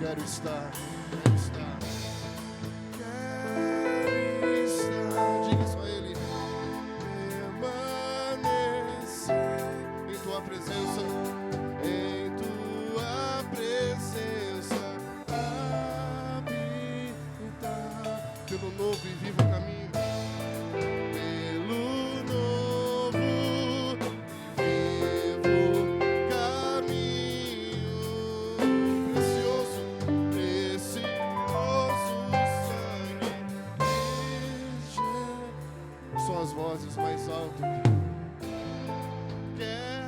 Quero estar, quero estar, quero estar. Diga isso a Ele. Permanecer em Tua presença, em Tua presença, habitar pelo novo e vivo caminho. As vozes mais altas. Quer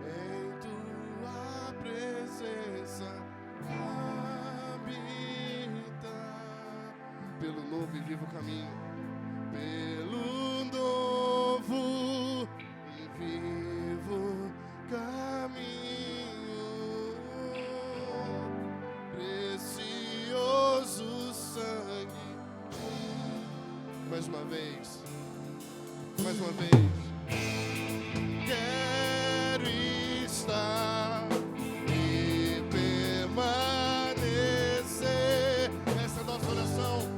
em Tua presença habitar pelo novo e vivo caminho, pelo novo e vivo caminho. Mais uma vez, mais uma vez. Quero estar e permanecer. Essa é a nossa oração.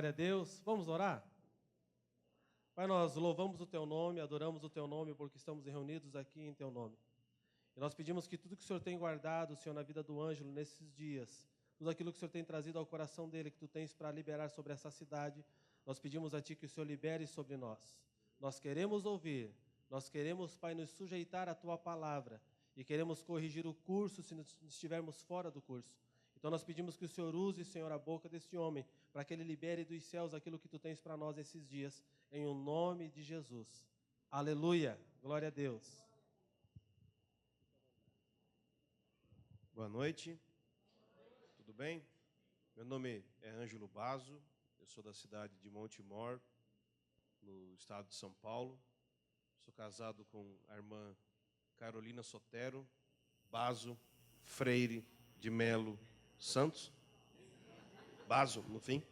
Glória a Deus. Vamos orar? Pai, nós louvamos o Teu nome, adoramos o Teu nome, porque estamos reunidos aqui em Teu nome. E nós pedimos que tudo que o Senhor tem guardado, Senhor, na vida do Ângelo nesses dias, tudo aquilo que o Senhor tem trazido ao coração dele, que Tu tens para liberar sobre essa cidade, nós pedimos a Ti que o Senhor libere sobre nós. Nós queremos ouvir, nós queremos, Pai, nos sujeitar à Tua palavra e queremos corrigir o curso se estivermos fora do curso. Então nós pedimos que o Senhor use, Senhor, a boca deste homem, para que ele libere dos céus aquilo que Tu tens para nós esses dias, em o nome de Jesus. Aleluia, glória a Deus. Boa noite, tudo bem? Meu nome é Ângelo Basso, eu sou da cidade de Montemor, no estado de São Paulo. Sou casado com a irmã Carolina Sotero Basso Freire de Melo Santos. Basso, no fim.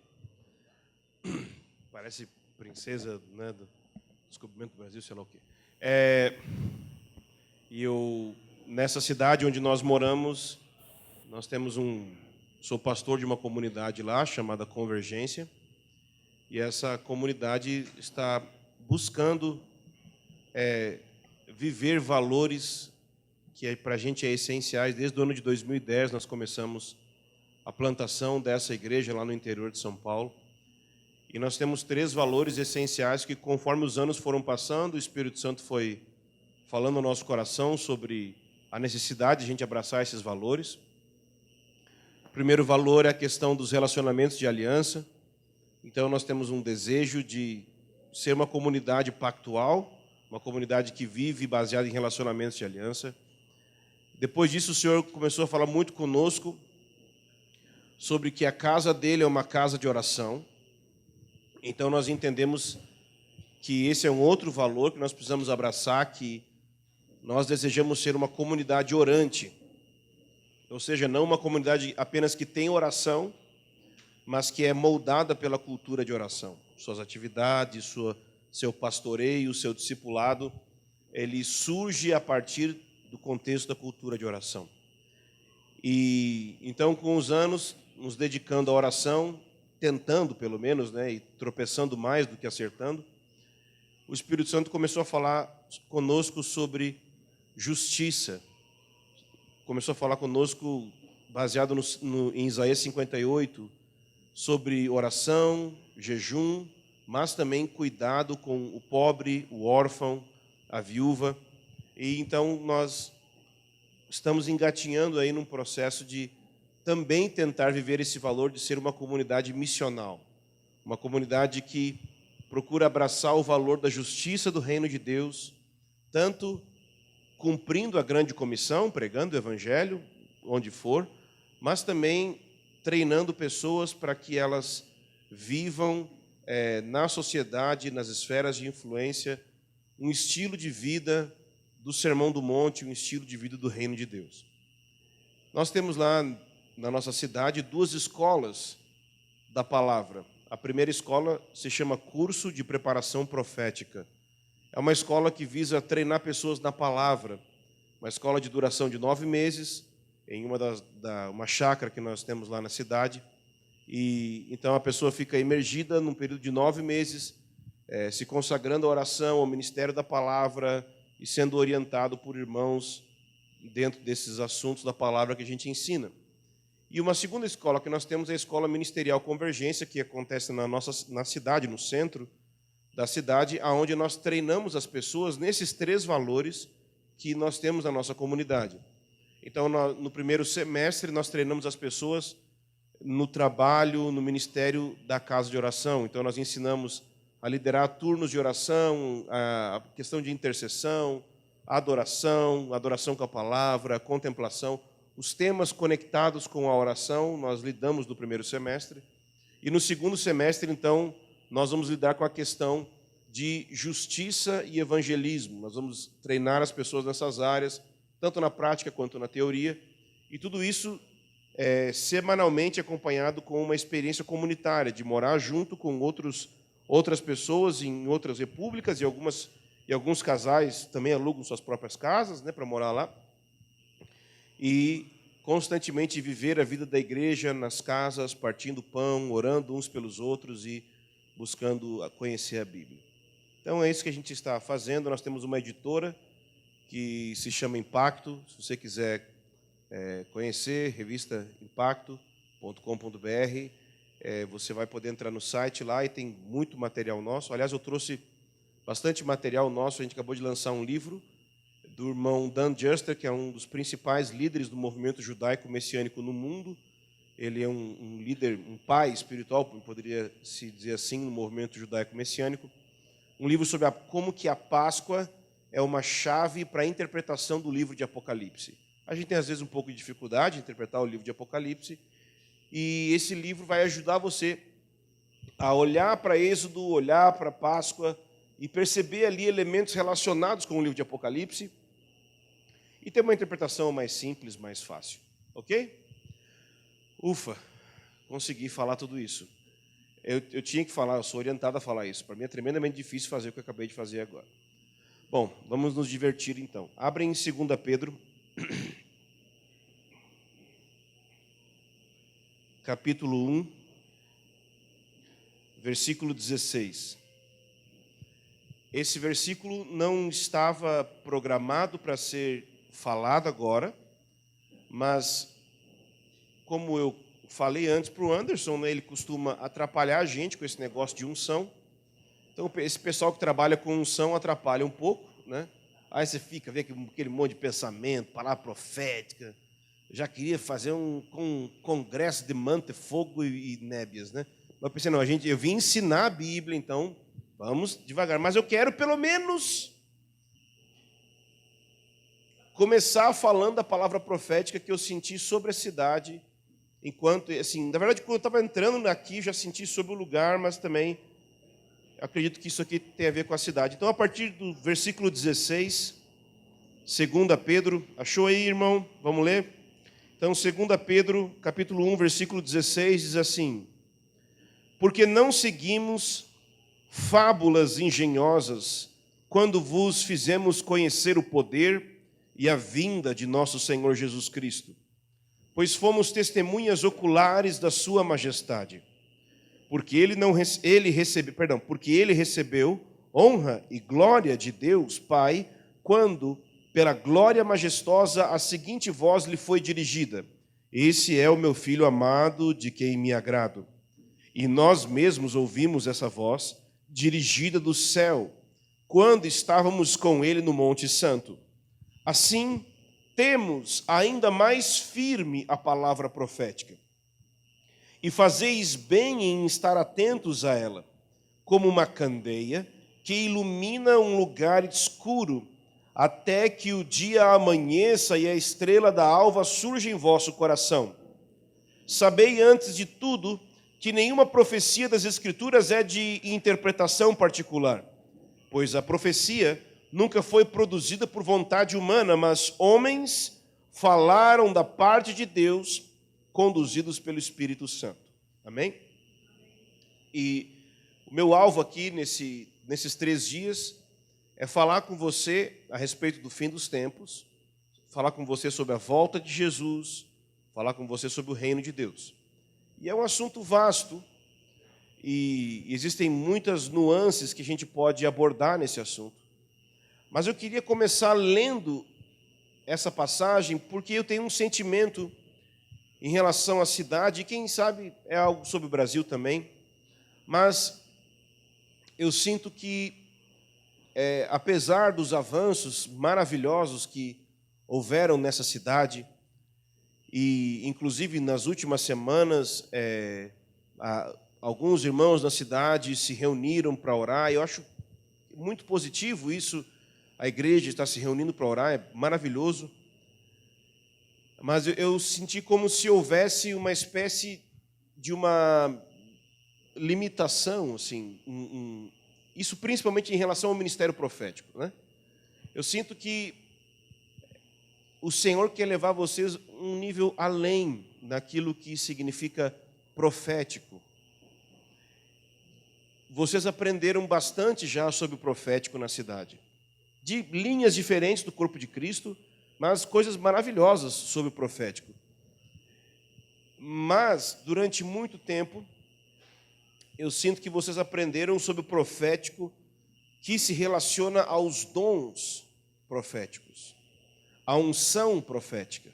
Parece princesa, né, do descobrimento do Brasil, sei lá o quê. E eu, nessa cidade onde nós moramos, nós temos sou pastor de uma comunidade lá, chamada Convergência, e essa comunidade está buscando viver valores que para a gente é essenciais. Desde o ano de 2010 nós começamos a plantação dessa igreja lá no interior de São Paulo. E nós temos 3 valores essenciais que, conforme os anos foram passando, o Espírito Santo foi falando no nosso coração sobre a necessidade de a gente abraçar esses valores. O primeiro valor é a questão dos relacionamentos de aliança. Então, nós temos um desejo de ser uma comunidade pactual, uma comunidade que vive baseada em relacionamentos de aliança. Depois disso, o Senhor começou a falar muito conosco sobre que a casa dele é uma casa de oração. Então, nós entendemos que esse é um outro valor que nós precisamos abraçar, que nós desejamos ser uma comunidade orante. Ou seja, não uma comunidade apenas que tem oração, mas que é moldada pela cultura de oração. Suas atividades, seu pastoreio, seu discipulado, ele surge a partir do contexto da cultura de oração. E então, com os anos, nos dedicando à oração, tentando pelo menos, né, e tropeçando mais do que acertando, o Espírito Santo começou a falar conosco sobre justiça. Começou a falar conosco baseado em Isaías 58, sobre oração, jejum, mas também cuidado com o pobre, o órfão, a viúva. E então nós estamos engatinhando aí num processo de também tentar viver esse valor de ser uma comunidade missional, uma comunidade que procura abraçar o valor da justiça do reino de Deus, tanto cumprindo a grande comissão, pregando o evangelho, onde for, mas também treinando pessoas para que elas vivam na sociedade, nas esferas de influência, um estilo de vida do Sermão do Monte, um estilo de vida do reino de Deus. Nós temos lá na nossa cidade 2 escolas da palavra. A primeira escola se chama Curso de Preparação Profética. É uma escola que visa treinar pessoas na palavra, uma escola de duração de 9 meses, em uma chácara que nós temos lá na cidade. E então a pessoa fica imergida num período de 9 meses, se consagrando à oração, ao ministério da palavra e sendo orientado por irmãos dentro desses assuntos da palavra que a gente ensina. E uma segunda escola que nós temos é a Escola Ministerial Convergência, que acontece na cidade, no centro da cidade, onde nós treinamos as pessoas nesses 3 valores que nós temos na nossa comunidade. Então, no primeiro semestre, nós treinamos as pessoas no trabalho, no ministério da casa de oração. Então, nós ensinamos a liderar turnos de oração, a questão de intercessão, adoração com a palavra, a contemplação. Os temas conectados com a oração, nós lidamos no primeiro semestre. E no segundo semestre, então, nós vamos lidar com a questão de justiça e evangelismo. Nós vamos treinar as pessoas nessas áreas, tanto na prática quanto na teoria. E tudo isso semanalmente acompanhado com uma experiência comunitária, de morar junto com outras pessoas em outras repúblicas, e alguns casais também alugam suas próprias casas, né, para morar lá. E constantemente viver a vida da igreja nas casas, partindo pão, orando uns pelos outros e buscando conhecer a Bíblia. Então é isso que a gente está fazendo. Nós temos uma editora que se chama Impacto. Se você quiser conhecer, revista impacto.com.br, você vai poder entrar no site lá e tem muito material nosso. Aliás, eu trouxe bastante material nosso. A gente acabou de lançar um livro do irmão Dan Juster, que é um dos principais líderes do movimento judaico-messiânico no mundo. Ele é um líder, um pai espiritual, poderia se dizer assim, no movimento judaico-messiânico. Um livro sobre como que a Páscoa é uma chave para a interpretação do livro de Apocalipse. A gente tem, às vezes, um pouco de dificuldade em interpretar o livro de Apocalipse, e esse livro vai ajudar você a olhar para Êxodo, olhar para a Páscoa e perceber ali elementos relacionados com o livro de Apocalipse e ter uma interpretação mais simples, mais fácil. Ok? Ufa, consegui falar tudo isso. Eu tinha que falar, eu sou orientado a falar isso. Para mim é tremendamente difícil fazer o que eu acabei de fazer agora. Bom, vamos nos divertir então. Abrem em 2 Pedro, capítulo 1, versículo 16. Esse versículo não estava programado para ser falado agora, mas como eu falei antes para o Anderson, né, ele costuma atrapalhar a gente com esse negócio de unção. Então, esse pessoal que trabalha com unção atrapalha um pouco, né? Aí você fica, vê aquele monte de pensamento, palavra profética. Eu já queria fazer um congresso de manta, fogo e nébias, né? Mas eu pensei, não, eu vim ensinar a Bíblia, então vamos devagar. Mas eu quero, pelo menos, começar falando da palavra profética que eu senti sobre a cidade. Enquanto, assim, na verdade, quando eu estava entrando aqui, já senti sobre o lugar, mas também acredito que isso aqui tem a ver com a cidade. Então, a partir do versículo 16, 2 Pedro, achou aí, irmão? Vamos ler? Então, 2 Pedro, capítulo 1, versículo 16, diz assim: porque não seguimos fábulas engenhosas quando vos fizemos conhecer o poder e a vinda de nosso Senhor Jesus Cristo, pois fomos testemunhas oculares da sua majestade. Porque ele recebeu honra e glória de Deus Pai, quando, pela glória majestosa, a seguinte voz lhe foi dirigida: esse é o meu filho amado, de quem me agrado. E nós mesmos ouvimos essa voz, dirigida do céu, quando estávamos com ele no Monte Santo. Assim, temos ainda mais firme a palavra profética. E fazeis bem em estar atentos a ela, como uma candeia que ilumina um lugar escuro, até que o dia amanheça e a estrela da alva surja em vosso coração. Sabei antes de tudo que nenhuma profecia das Escrituras é de interpretação particular, pois a profecia nunca foi produzida por vontade humana, mas homens falaram da parte de Deus, conduzidos pelo Espírito Santo. Amém? E o meu alvo aqui, nesses 3 dias, é falar com você a respeito do fim dos tempos, falar com você sobre a volta de Jesus, falar com você sobre o reino de Deus. E é um assunto vasto, e existem muitas nuances que a gente pode abordar nesse assunto. Mas eu queria começar lendo essa passagem, porque eu tenho um sentimento em relação à cidade, e quem sabe é algo sobre o Brasil também, mas eu sinto que, apesar dos avanços maravilhosos que houveram nessa cidade, e inclusive nas últimas semanas, alguns irmãos na cidade se reuniram para orar, eu acho muito positivo isso, a igreja está se reunindo para orar, é maravilhoso. Mas eu senti como se houvesse uma espécie de uma limitação, assim, isso principalmente em relação ao ministério profético, né? Eu sinto que o Senhor quer levar vocês um nível além daquilo que significa profético. Vocês aprenderam bastante já sobre o profético na cidade, de linhas diferentes do corpo de Cristo, mas coisas maravilhosas sobre o profético. Mas, durante muito tempo, eu sinto que vocês aprenderam sobre o profético que se relaciona aos dons proféticos, à unção profética.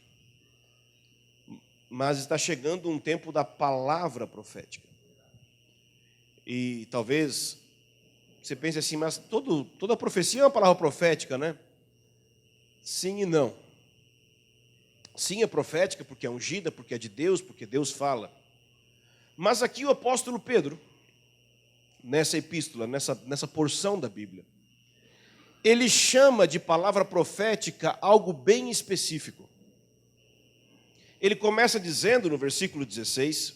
Mas está chegando um tempo da palavra profética. E talvez você pense assim, mas toda profecia é uma palavra profética, né? Sim e não. Sim, é profética porque é ungida, porque é de Deus, porque Deus fala. Mas aqui o apóstolo Pedro, nessa epístola, nessa porção da Bíblia, ele chama de palavra profética algo bem específico. Ele começa dizendo no versículo 16,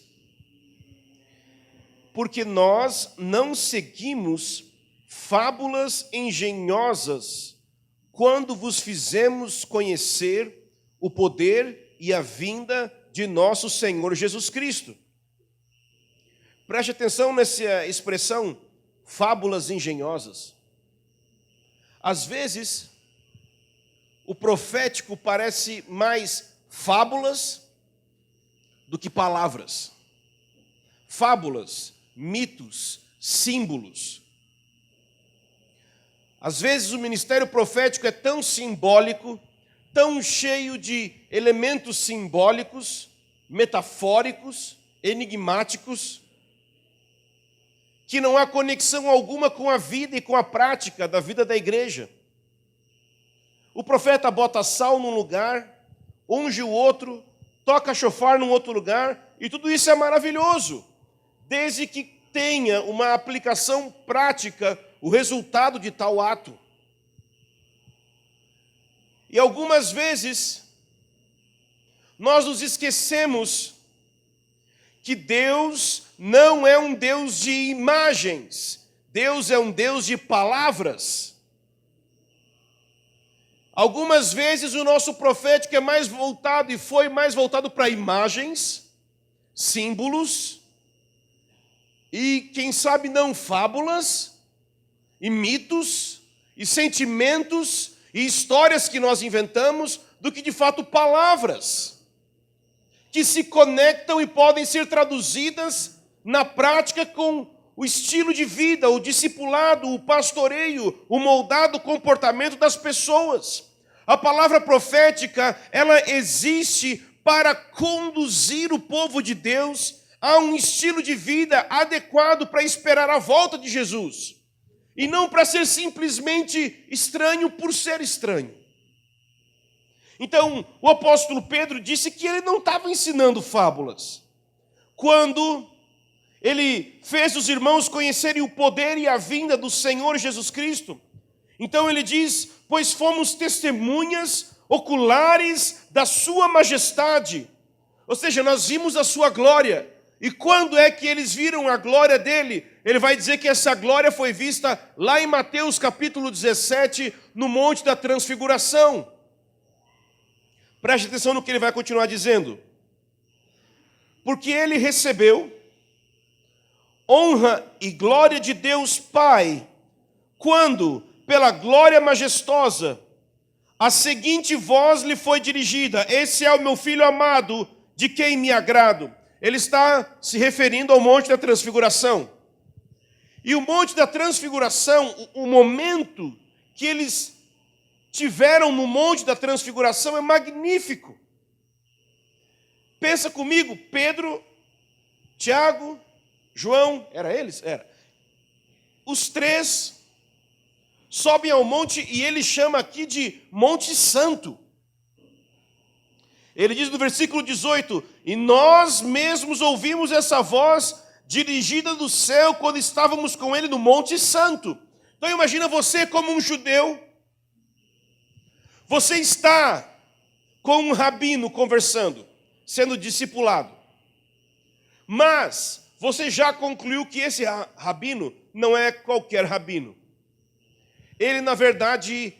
porque nós não seguimos fábulas engenhosas quando vos fizemos conhecer o poder e a vinda de nosso Senhor Jesus Cristo. Preste atenção nessa expressão, fábulas engenhosas. Às vezes, o profético parece mais fábulas do que palavras. Fábulas, mitos, símbolos. Às vezes o ministério profético é tão simbólico, tão cheio de elementos simbólicos, metafóricos, enigmáticos, que não há conexão alguma com a vida e com a prática da vida da igreja. O profeta bota sal num lugar, unge o outro, toca chofar num outro lugar, e tudo isso é maravilhoso, desde que tenha uma aplicação prática, o resultado de tal ato. E algumas vezes, nós nos esquecemos que Deus não é um Deus de imagens, Deus é um Deus de palavras. Algumas vezes o nosso profético é mais voltado, e foi mais voltado para imagens, símbolos, e quem sabe não fábulas, e mitos, e sentimentos, e histórias que nós inventamos, do que de fato palavras, que se conectam e podem ser traduzidas na prática com o estilo de vida, o discipulado, o pastoreio, o moldado comportamento das pessoas. A palavra profética, ela existe para conduzir o povo de Deus a um estilo de vida adequado para esperar a volta de Jesus. E não para ser simplesmente estranho por ser estranho. Então, o apóstolo Pedro disse que ele não estava ensinando fábulas. Quando ele fez os irmãos conhecerem o poder e a vinda do Senhor Jesus Cristo, então ele diz, pois fomos testemunhas oculares da sua majestade. Ou seja, nós vimos a sua glória. E quando é que eles viram a glória dele? Ele vai dizer que essa glória foi vista lá em Mateus capítulo 17, no Monte da Transfiguração. Preste atenção no que ele vai continuar dizendo. Porque ele recebeu honra e glória de Deus Pai, quando, pela glória majestosa, a seguinte voz lhe foi dirigida: esse é o meu filho amado, de quem me agrado. Ele está se referindo ao Monte da Transfiguração. E o Monte da Transfiguração, o momento que eles tiveram no Monte da Transfiguração é magnífico. Pensa comigo, Pedro, Tiago, João, era eles? Era. Os três sobem ao monte e ele chama aqui de Monte Santo. Ele diz no versículo 18, e nós mesmos ouvimos essa voz dirigida do céu quando estávamos com ele no Monte Santo. Então imagina você como um judeu, você está com um rabino conversando, sendo discipulado, mas você já concluiu que esse rabino não é qualquer rabino. Ele, na verdade,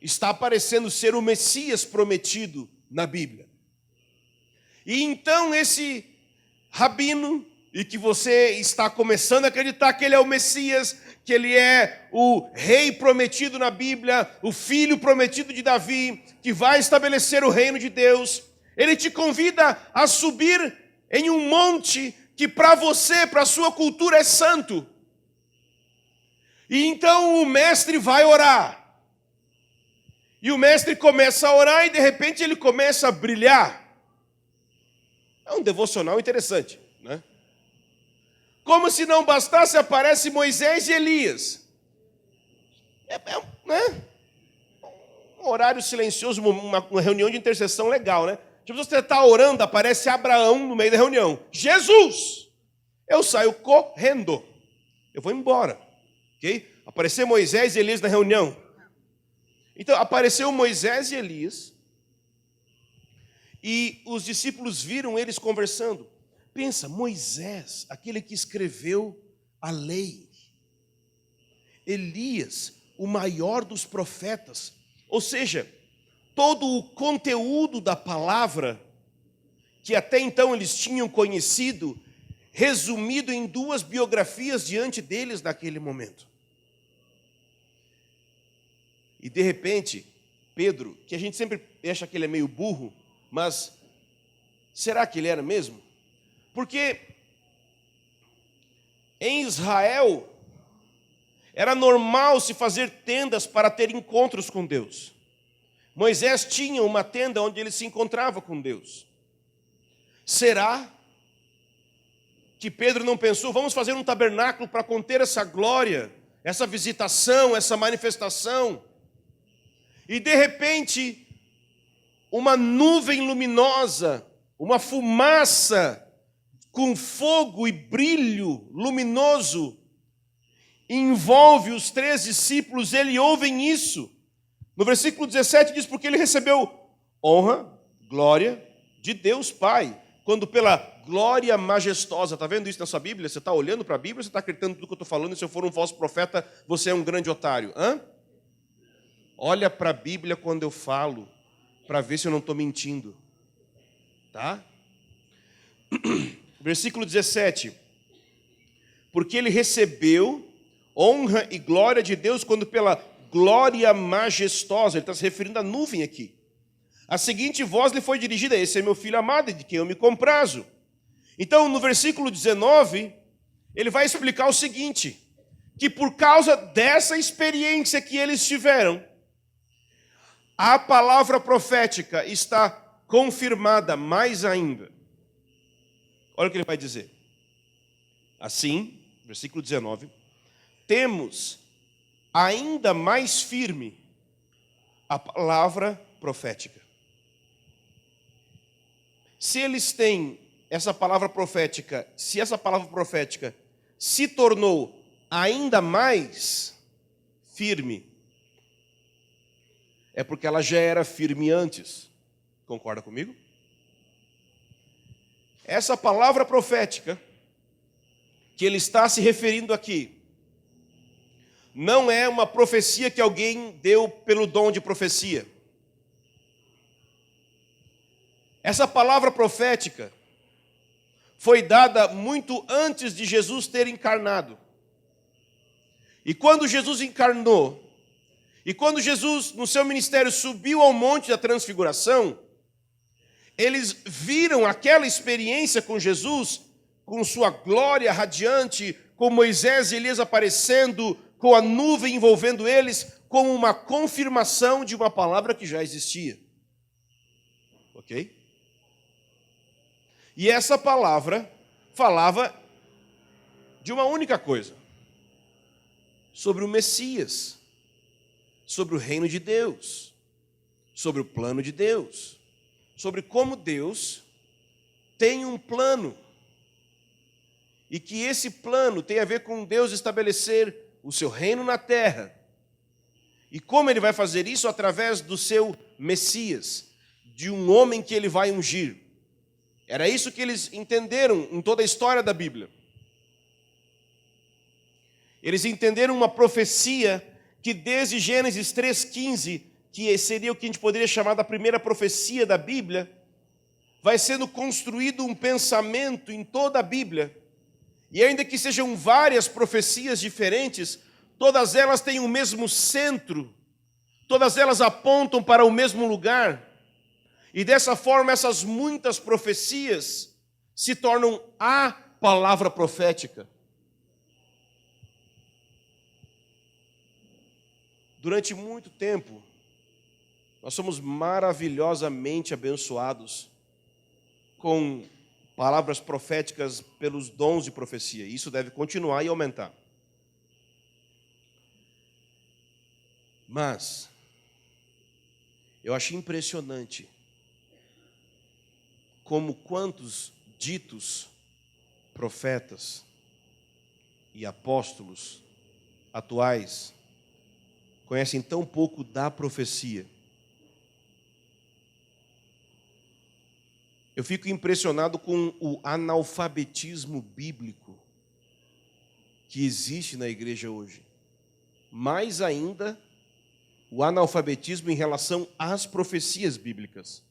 está parecendo ser o Messias prometido na Bíblia. E então esse rabino, e que você está começando a acreditar que ele é o Messias, que ele é o rei prometido na Bíblia, o filho prometido de Davi, que vai estabelecer o reino de Deus, Ele te convida a subir em um monte que para você, para a sua cultura é santo. E então o mestre vai orar. E o mestre começa a orar e de repente ele começa a brilhar. É um devocional interessante, né? Como se não bastasse, aparece Moisés e Elias. Né? Um horário silencioso, uma reunião de intercessão legal, né? Tipo, você está orando, aparece Abraão no meio da reunião. Jesus! Eu saio correndo. Eu vou embora. Ok? Apareceu Moisés e Elias na reunião. Então, apareceu Moisés e Elias. E os discípulos viram eles conversando. Pensa, Moisés, aquele que escreveu a lei. Elias, o maior dos profetas. Ou seja, todo o conteúdo da palavra que até então eles tinham conhecido, resumido em 2 biografias diante deles naquele momento. E de repente, Pedro, que a gente sempre acha que ele é meio burro, mas será que ele era mesmo? Porque em Israel era normal se fazer tendas para ter encontros com Deus. Moisés tinha uma tenda onde ele se encontrava com Deus. Será que Pedro não pensou, vamos fazer um tabernáculo para conter essa glória, essa visitação, essa manifestação? E de repente, uma nuvem luminosa, uma fumaça com fogo e brilho luminoso envolve os 3 discípulos, eles ouvem isso. No versículo 17 diz, porque ele recebeu honra, glória de Deus Pai, quando pela glória majestosa, está vendo isso na sua Bíblia? Você está olhando para a Bíblia, você está acreditando tudo que eu estou falando, e se eu for um falso profeta, você é um grande otário. Olha para a Bíblia quando eu falo, para ver se eu não estou mentindo. Tá? Versículo 17. Porque ele recebeu honra e glória de Deus quando pela glória majestosa, ele está se referindo à nuvem aqui. A seguinte voz lhe foi dirigida, esse é meu filho amado, de quem eu me comprazo. Então, no versículo 19, ele vai explicar o seguinte, que por causa dessa experiência que eles tiveram, a palavra profética está confirmada mais ainda. Olha o que ele vai dizer. Assim, versículo 19, temos ainda mais firme a palavra profética. Se eles têm essa palavra profética, se essa palavra profética se tornou ainda mais firme, é porque ela já era firme antes. Concorda comigo? Essa palavra profética que ele está se referindo aqui não é uma profecia que alguém deu pelo dom de profecia. Essa palavra profética foi dada muito antes de Jesus ter encarnado. E quando Jesus encarnou, e quando Jesus, no seu ministério, subiu ao monte da transfiguração, eles viram aquela experiência com Jesus, com sua glória radiante, com Moisés e Elias aparecendo, com a nuvem envolvendo eles, como uma confirmação de uma palavra que já existia. Ok? E essa palavra falava de uma única coisa: sobre o Messias, sobre o reino de Deus, sobre o plano de Deus, sobre como Deus tem um plano, e que esse plano tem a ver com Deus estabelecer o seu reino na terra, e como ele vai fazer isso através do seu Messias, de um homem que ele vai ungir. Era isso que eles entenderam em toda a história da Bíblia. Eles entenderam uma profecia que desde Gênesis 3,15, que seria o que a gente poderia chamar da primeira profecia da Bíblia, vai sendo construído um pensamento em toda a Bíblia. E ainda que sejam várias profecias diferentes, todas elas têm o mesmo centro, todas elas apontam para o mesmo lugar. E dessa forma, essas muitas profecias se tornam a palavra profética. Durante muito tempo, nós somos maravilhosamente abençoados com palavras proféticas pelos dons de profecia. Isso deve continuar e aumentar. Mas eu achei impressionante como quantos ditos profetas e apóstolos atuais conhecem tão pouco da profecia. Eu fico impressionado com o analfabetismo bíblico que existe na igreja hoje. Mais ainda, o analfabetismo em relação às profecias bíblicas.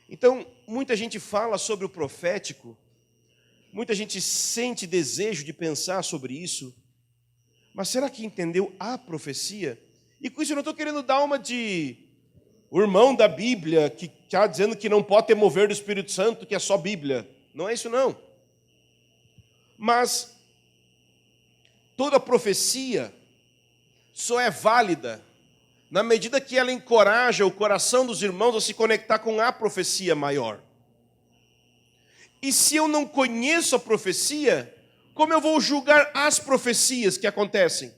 Então, muita gente fala sobre o profético, muita gente sente desejo de pensar sobre isso, mas será que entendeu a profecia? E com isso eu não estou querendo dar uma de o irmão da Bíblia que está dizendo que não pode ter mover do Espírito Santo, que é só Bíblia. Não é isso, não. Mas toda profecia só é válida na medida que ela encoraja o coração dos irmãos a se conectar com a profecia maior. E se eu não conheço a profecia, como eu vou julgar as profecias que acontecem?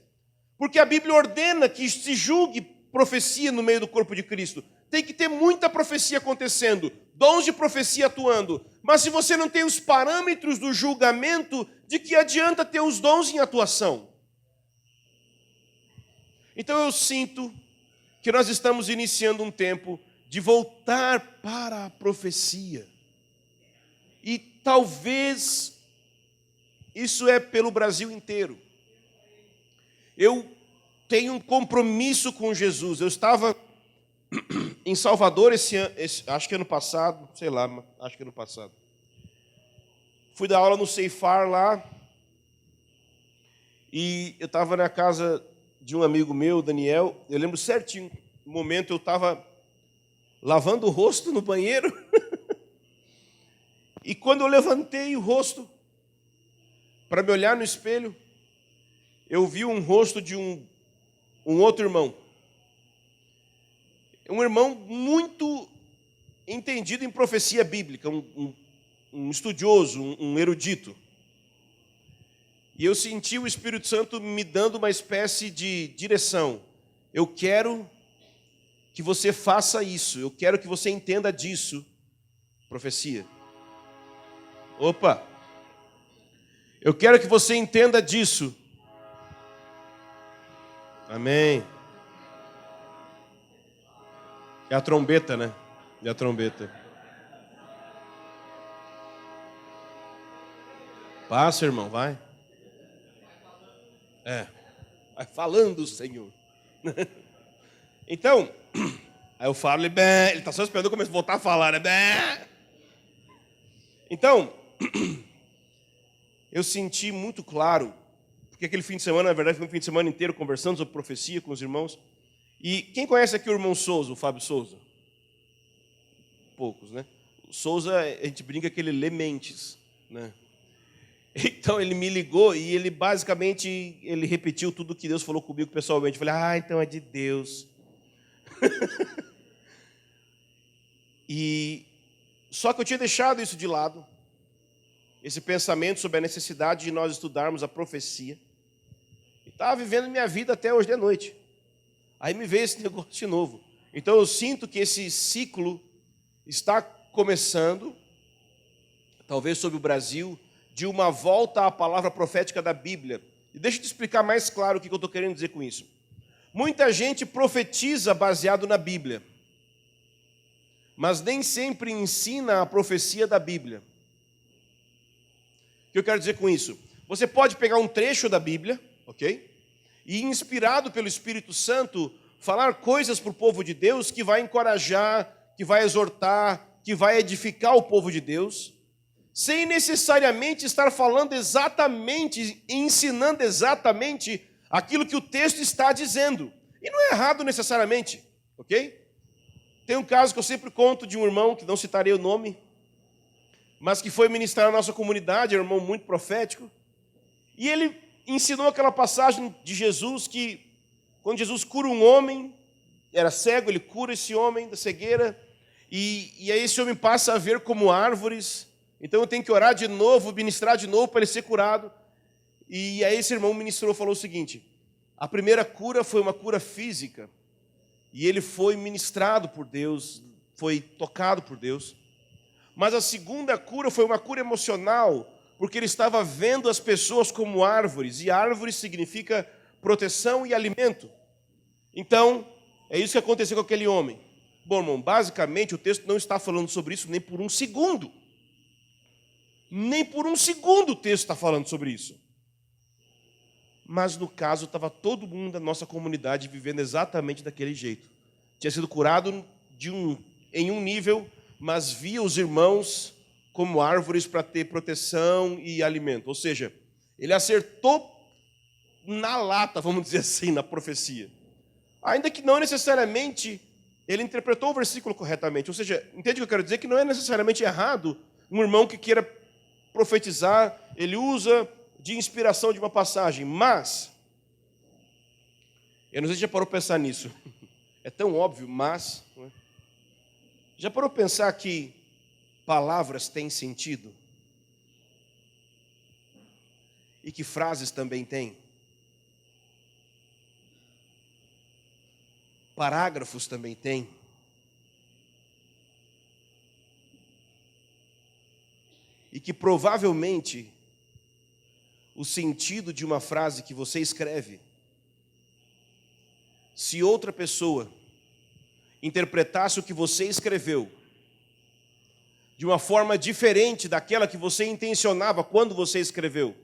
Porque a Bíblia ordena que se julgue profecia no meio do corpo de Cristo. Tem que ter muita profecia acontecendo, dons de profecia atuando. Mas se você não tem os parâmetros do julgamento, de que adianta ter os dons em atuação? Então eu sinto que nós estamos iniciando um tempo de voltar para a profecia. E talvez isso é pelo Brasil inteiro. Eu tenho um compromisso com Jesus. Eu estava em Salvador acho que ano passado, sei lá, acho que ano passado. Fui dar aula no Ceifar lá, e eu estava na casa de um amigo meu, Daniel. Eu lembro certinho, no momento eu estava lavando o rosto no banheiro, e quando eu levantei o rosto para me olhar no espelho, eu vi um rosto de um outro irmão. Um irmão muito entendido em profecia bíblica, um estudioso, um erudito. E eu senti o Espírito Santo me dando uma espécie de direção. Eu quero que você faça isso, eu quero que você entenda disso. Profecia. Opa! Eu quero que você entenda disso. Amém. É a trombeta, né? É a trombeta. Passa, irmão, vai. Vai falando, Senhor. Então, aí eu falo, ele está só esperando eu começar a voltar a falar, né? Então, eu senti muito claro, porque aquele fim de semana, na verdade, foi um fim de semana inteiro conversando sobre profecia com os irmãos. E quem conhece aqui o irmão Souza, o Fábio Souza? Poucos, né? O Souza, a gente brinca que ele lê mentes, né? Então ele me ligou e ele basicamente ele repetiu tudo que Deus falou comigo pessoalmente. Eu falei, então é de Deus. E só que eu tinha deixado isso de lado, esse pensamento sobre a necessidade de nós estudarmos a profecia. E estava vivendo minha vida até hoje de noite. Aí me veio esse negócio de novo. Então eu sinto que esse ciclo está começando, talvez sobre o Brasil, de uma volta à palavra profética da Bíblia. E deixa eu te explicar mais claro o que eu estou querendo dizer com isso. Muita gente profetiza baseado na Bíblia, mas nem sempre ensina a profecia da Bíblia. O que eu quero dizer com isso? Você pode pegar um trecho da Bíblia, ok? E inspirado pelo Espírito Santo, falar coisas para o povo de Deus que vai encorajar, que vai exortar, que vai edificar o povo de Deus, sem necessariamente estar falando exatamente, ensinando exatamente aquilo que o texto está dizendo. E não é errado necessariamente, ok? Tem um caso que eu sempre conto de um irmão, que não citarei o nome, mas que foi ministrar na nossa comunidade, é um irmão muito profético, e ele ensinou aquela passagem de Jesus que, quando Jesus cura um homem, era cego, ele cura esse homem da cegueira, e aí esse homem passa a ver como árvores, então eu tenho que orar de novo, ministrar de novo para ele ser curado. E aí esse irmão ministrou, falou o seguinte: a primeira cura foi uma cura física, e ele foi ministrado por Deus, foi tocado por Deus. Mas a segunda cura foi uma cura emocional, porque ele estava vendo as pessoas como árvores, e árvore significa proteção e alimento. Então, é isso que aconteceu com aquele homem. Bom, irmão, basicamente o texto não está falando sobre isso nem por um segundo. Nem por um segundo o texto está falando sobre isso. Mas no caso estava todo mundo da nossa comunidade vivendo exatamente daquele jeito. Tinha sido curado em um nível, mas via os irmãos como árvores para ter proteção e alimento. Ou seja, ele acertou na lata, vamos dizer assim, na profecia. Ainda que não necessariamente ele interpretou o versículo corretamente. Ou seja, entende o que eu quero dizer? Que não é necessariamente errado um irmão que queira profetizar, ele usa de inspiração de uma passagem, mas, eu não sei se já parou para pensar nisso, é tão óbvio, mas, já parou para pensar que palavras têm sentido? E que frases também têm? Parágrafos também têm? E que provavelmente o sentido de uma frase que você escreve, se outra pessoa interpretasse o que você escreveu de uma forma diferente daquela que você intencionava quando você escreveu,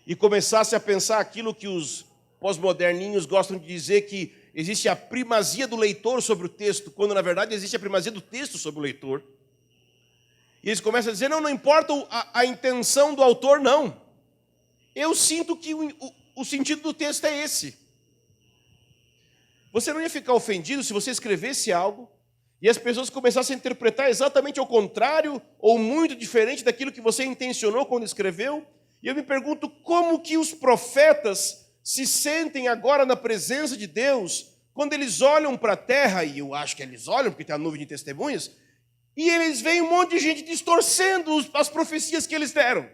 e começasse a pensar aquilo que os pós-moderninhos gostam de dizer, que existe a primazia do leitor sobre o texto, quando na verdade existe a primazia do texto sobre o leitor. E eles começam a dizer: não importa a intenção do autor, não. Eu sinto que o sentido do texto é esse. Você não ia ficar ofendido se você escrevesse algo e as pessoas começassem a interpretar exatamente ao contrário ou muito diferente daquilo que você intencionou quando escreveu? E eu me pergunto como que os profetas se sentem agora na presença de Deus quando eles olham para a terra, e eu acho que eles olham porque tem a nuvem de testemunhas, e eles veem um monte de gente distorcendo as profecias que eles deram.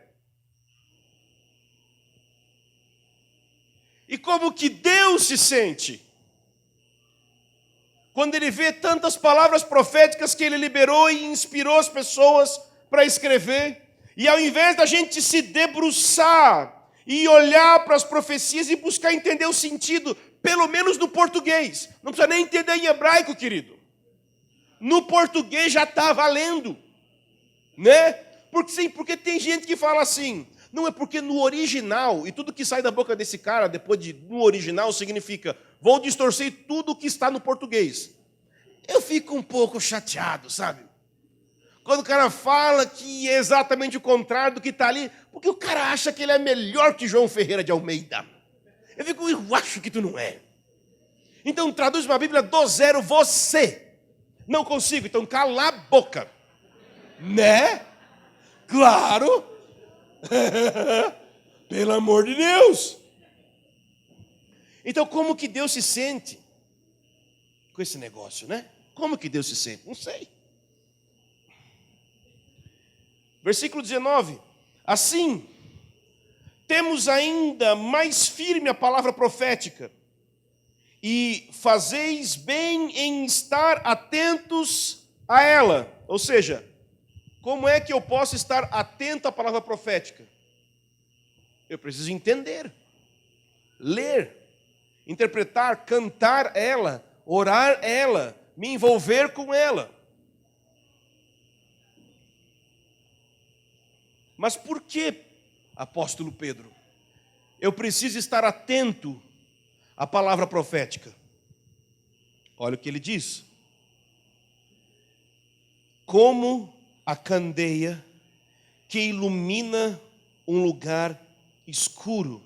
E como que Deus se sente quando ele vê tantas palavras proféticas que ele liberou e inspirou as pessoas para escrever, e ao invés da gente se debruçar e olhar para as profecias e buscar entender o sentido, pelo menos no português, não precisa nem entender em hebraico, querido. No português já está valendo, né? Porque sim, porque tem gente que fala assim, não é porque no original, e tudo que sai da boca desse cara depois de no original significa, vou distorcer tudo que está no português. Eu fico um pouco chateado, sabe? Quando o cara fala que é exatamente o contrário do que está ali, porque o cara acha que ele é melhor que João Ferreira de Almeida. Eu acho que tu não é. Então traduz uma Bíblia do zero você. Não consigo, então cala a boca. Né? Claro. Pelo amor de Deus. Então como que Deus se sente com esse negócio, né? Como que Deus se sente? Não sei. Versículo 19. Assim, temos ainda mais firme a palavra profética, e fazeis bem em estar atentos a ela. Ou seja, como é que eu posso estar atento à palavra profética? Eu preciso entender, ler, interpretar, cantar ela, orar ela, me envolver com ela. Mas por que, apóstolo Pedro, eu preciso estar atento à palavra profética? Olha o que ele diz. Como a candeia que ilumina um lugar escuro.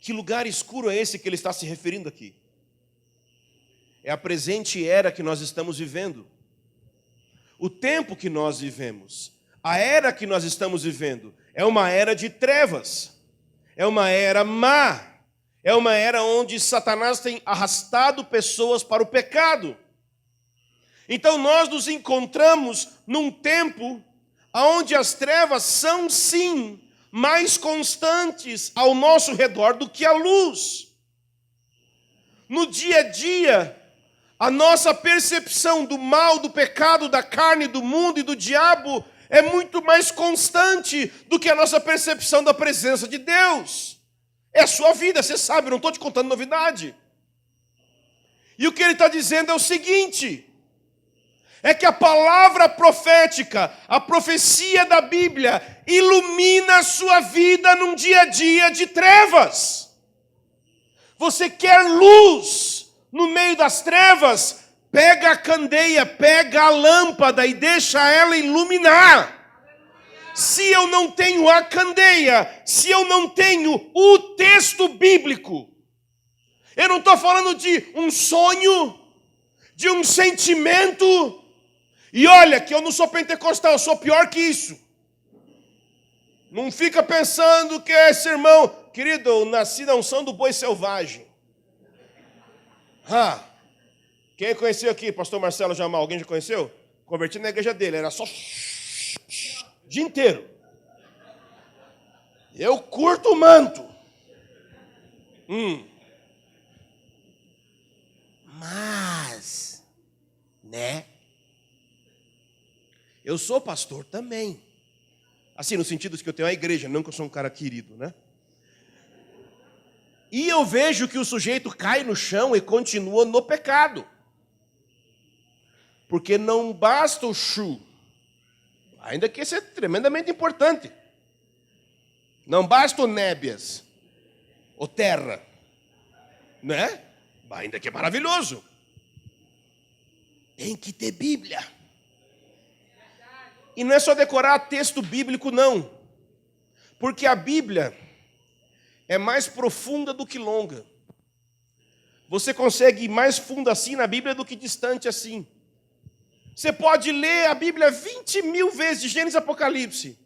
Que lugar escuro é esse que ele está se referindo aqui? é a presente era que nós estamos vivendo. O tempo que nós vivemos, a era que nós estamos vivendo, é uma era de trevas, é uma era má, é uma era onde Satanás tem arrastado pessoas para o pecado. Então nós nos encontramos num tempo onde as trevas são sim mais constantes ao nosso redor do que a luz. No dia a dia, a nossa percepção do mal, do pecado, da carne, do mundo e do diabo é muito mais constante do que a nossa percepção da presença de Deus. É a sua vida, você sabe, eu não estou te contando novidade. E o que ele está dizendo é o seguinte: é que a palavra profética, a profecia da Bíblia, ilumina a sua vida num dia a dia de trevas. Você quer luz no meio das trevas? Pega a candeia, pega a lâmpada e deixa ela iluminar. Se eu não tenho a candeia, se eu não tenho o texto bíblico, eu não estou falando de um sonho, de um sentimento. E olha que eu não sou pentecostal, eu sou pior que isso. Não fica pensando que esse irmão, querido, eu nasci na unção do boi selvagem. Quem conheceu aqui, pastor Marcelo Jamal? Alguém já conheceu? Converti na igreja dele, era só o dia inteiro. Eu curto o manto. Mas, né? Eu sou pastor também. Assim, no sentido de que eu tenho a igreja, não que eu sou um cara querido, né? E eu vejo que o sujeito cai no chão e continua no pecado. Porque não basta o chu, ainda que isso é tremendamente importante. Não basta o nébias, o terra, né? Ainda que é maravilhoso. Tem que ter Bíblia. E não é só decorar texto bíblico, não. Porque a Bíblia é mais profunda do que longa. Você consegue ir mais fundo assim na Bíblia do que distante assim. Você pode ler a Bíblia 20 mil vezes, de Gênesis e Apocalipse.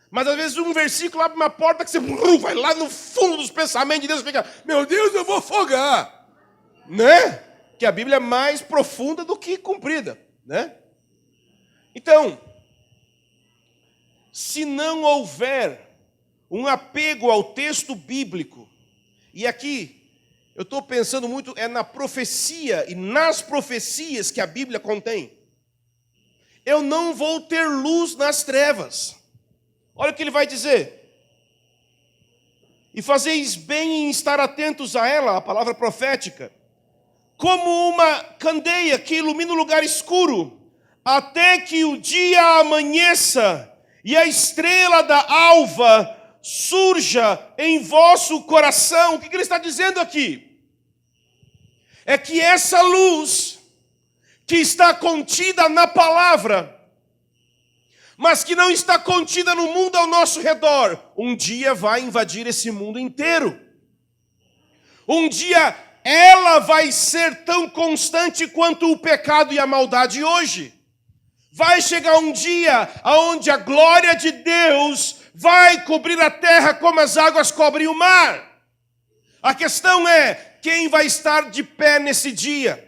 Mas às vezes um versículo abre uma porta que você vai lá no fundo dos pensamentos de Deus e fica: meu Deus, eu vou afogar. Né? Que a Bíblia é mais profunda do que comprida. Né? Então, se não houver um apego ao texto bíblico, e aqui eu estou pensando muito na profecia e nas profecias que a Bíblia contém, eu não vou ter luz nas trevas. Olha o que ele vai dizer: e fazeis bem em estar atentos a ela, a palavra profética, como uma candeia que ilumina o lugar escuro, até que o dia amanheça e a estrela da alva surja em vosso coração. O que ele está dizendo aqui? É que essa luz que está contida na palavra, mas que não está contida no mundo ao nosso redor, um dia vai invadir esse mundo inteiro. Um dia ela vai ser tão constante quanto o pecado e a maldade hoje. Vai chegar um dia onde a glória de Deus vai cobrir a terra como as águas cobrem o mar. A questão é: quem vai estar de pé nesse dia?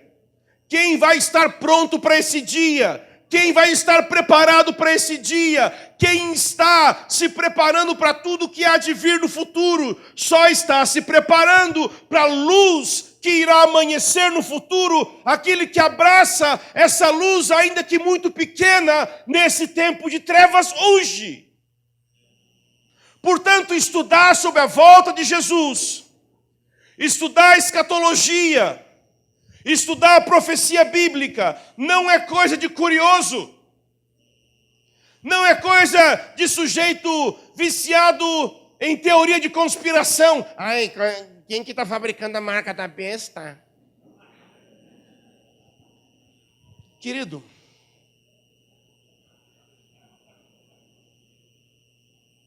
Quem vai estar pronto para esse dia? Quem vai estar preparado para esse dia? Quem está se preparando para tudo que há de vir no futuro? Só está se preparando para a luz que irá amanhecer no futuro, aquele que abraça essa luz, ainda que muito pequena, nesse tempo de trevas hoje. Portanto, estudar sobre a volta de Jesus, estudar a escatologia, estudar a profecia bíblica, não é coisa de curioso, não é coisa de sujeito viciado em teoria de conspiração. Ai, quem que está fabricando a marca da besta? Querido,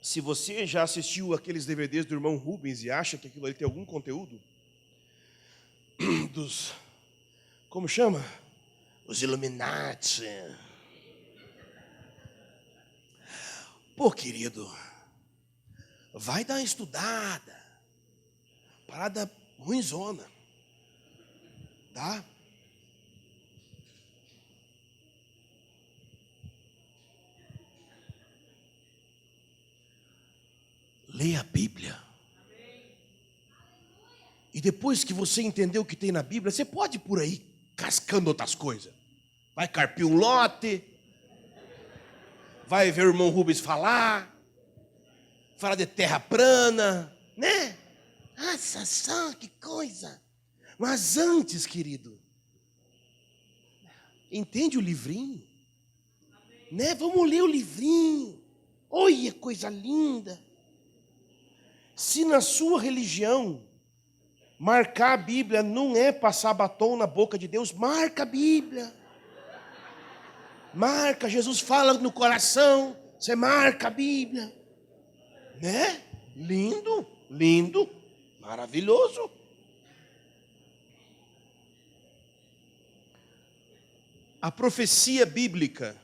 se você já assistiu aqueles DVDs do irmão Rubens e acha que aquilo ali tem algum conteúdo, dos Como chama? Os Illuminati. Pô, querido, vai dar uma estudada. Parada ruinzona. Tá? Leia a Bíblia. E depois que você entendeu o que tem na Bíblia, você pode ir por aí cascando outras coisas. Vai carpir um lote. Vai ver o irmão Rubens falar de terra plana, né? Nossa, só que coisa. Mas antes, querido, entende o livrinho? Né? Vamos ler o livrinho. Olha, coisa linda. Se na sua religião marcar a Bíblia não é passar batom na boca de Deus, marca a Bíblia. Marca, Jesus fala no coração, você marca a Bíblia. Né? Lindo, lindo, maravilhoso. A profecia bíblica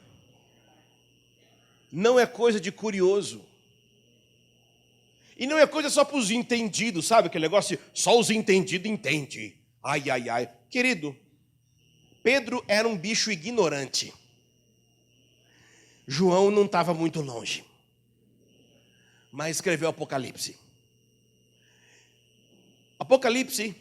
não é coisa de curioso. E não é coisa só para os entendidos, sabe? Aquele negócio, só os entendidos entendem. Ai, ai, ai. Querido, Pedro era um bicho ignorante. João não estava muito longe, mas escreveu Apocalipse. Apocalipse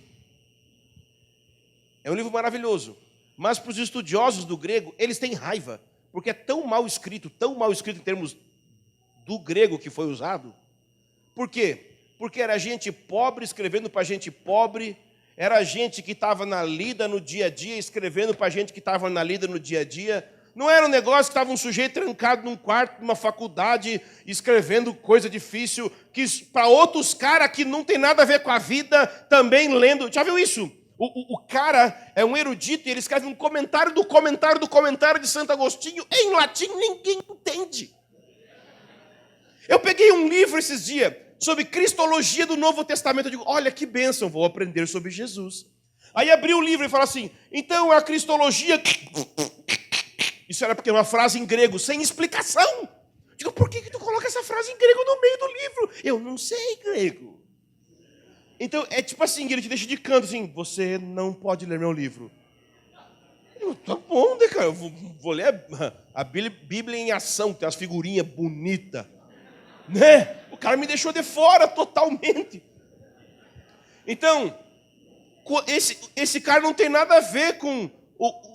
é um livro maravilhoso, mas para os estudiosos do grego, eles têm raiva, porque é tão mal escrito em termos do grego que foi usado. Por quê? Porque era gente pobre escrevendo para gente pobre, era gente que estava na lida no dia a dia, escrevendo para gente que estava na lida no dia a dia. Não era um negócio que estava um sujeito trancado num quarto, numa faculdade, escrevendo coisa difícil, que para outros caras que não tem nada a ver com a vida, também lendo. Já viu isso? O cara é um erudito e ele escreve um comentário do comentário de Santo Agostinho em latim, ninguém entende. Eu peguei um livro esses dias sobre cristologia do Novo Testamento. Eu digo, olha que bênção, vou aprender sobre Jesus. Aí abri o livro e fala assim, então a cristologia... Isso era porque era uma frase em grego, sem explicação. Digo, por que tu coloca essa frase em grego no meio do livro? Eu não sei grego. Então, é tipo assim, ele te deixa de canto, assim, você não pode ler meu livro. Eu, tá bom, né, cara? Eu vou ler a Bíblia em ação, que tem as figurinhas bonitas. Né? O cara me deixou de fora totalmente. Então, esse cara não tem nada a ver com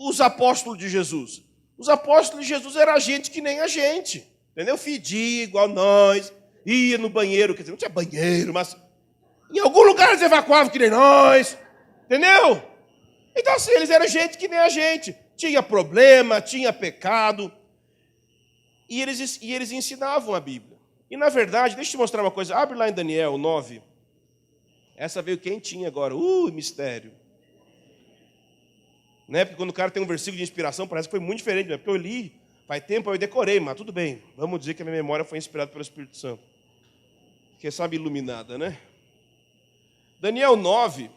os apóstolos de Jesus. Os apóstolos de Jesus eram gente que nem a gente. Entendeu? Fedia igual nós. Ia no banheiro, quer dizer, não tinha banheiro, mas em algum lugar eles evacuavam que nem nós. Entendeu? Então assim, eles eram gente que nem a gente. Tinha problema, tinha pecado. E eles ensinavam a Bíblia. E na verdade, deixa eu te mostrar uma coisa. Abre lá em Daniel 9. Essa veio quentinha agora. Mistério. Né? Porque quando o cara tem um versículo de inspiração, parece que foi muito diferente. Né? Porque eu li, faz tempo, eu decorei, mas tudo bem. Vamos dizer que a minha memória foi inspirada pelo Espírito Santo. Que sabe, iluminada, né? Daniel 9.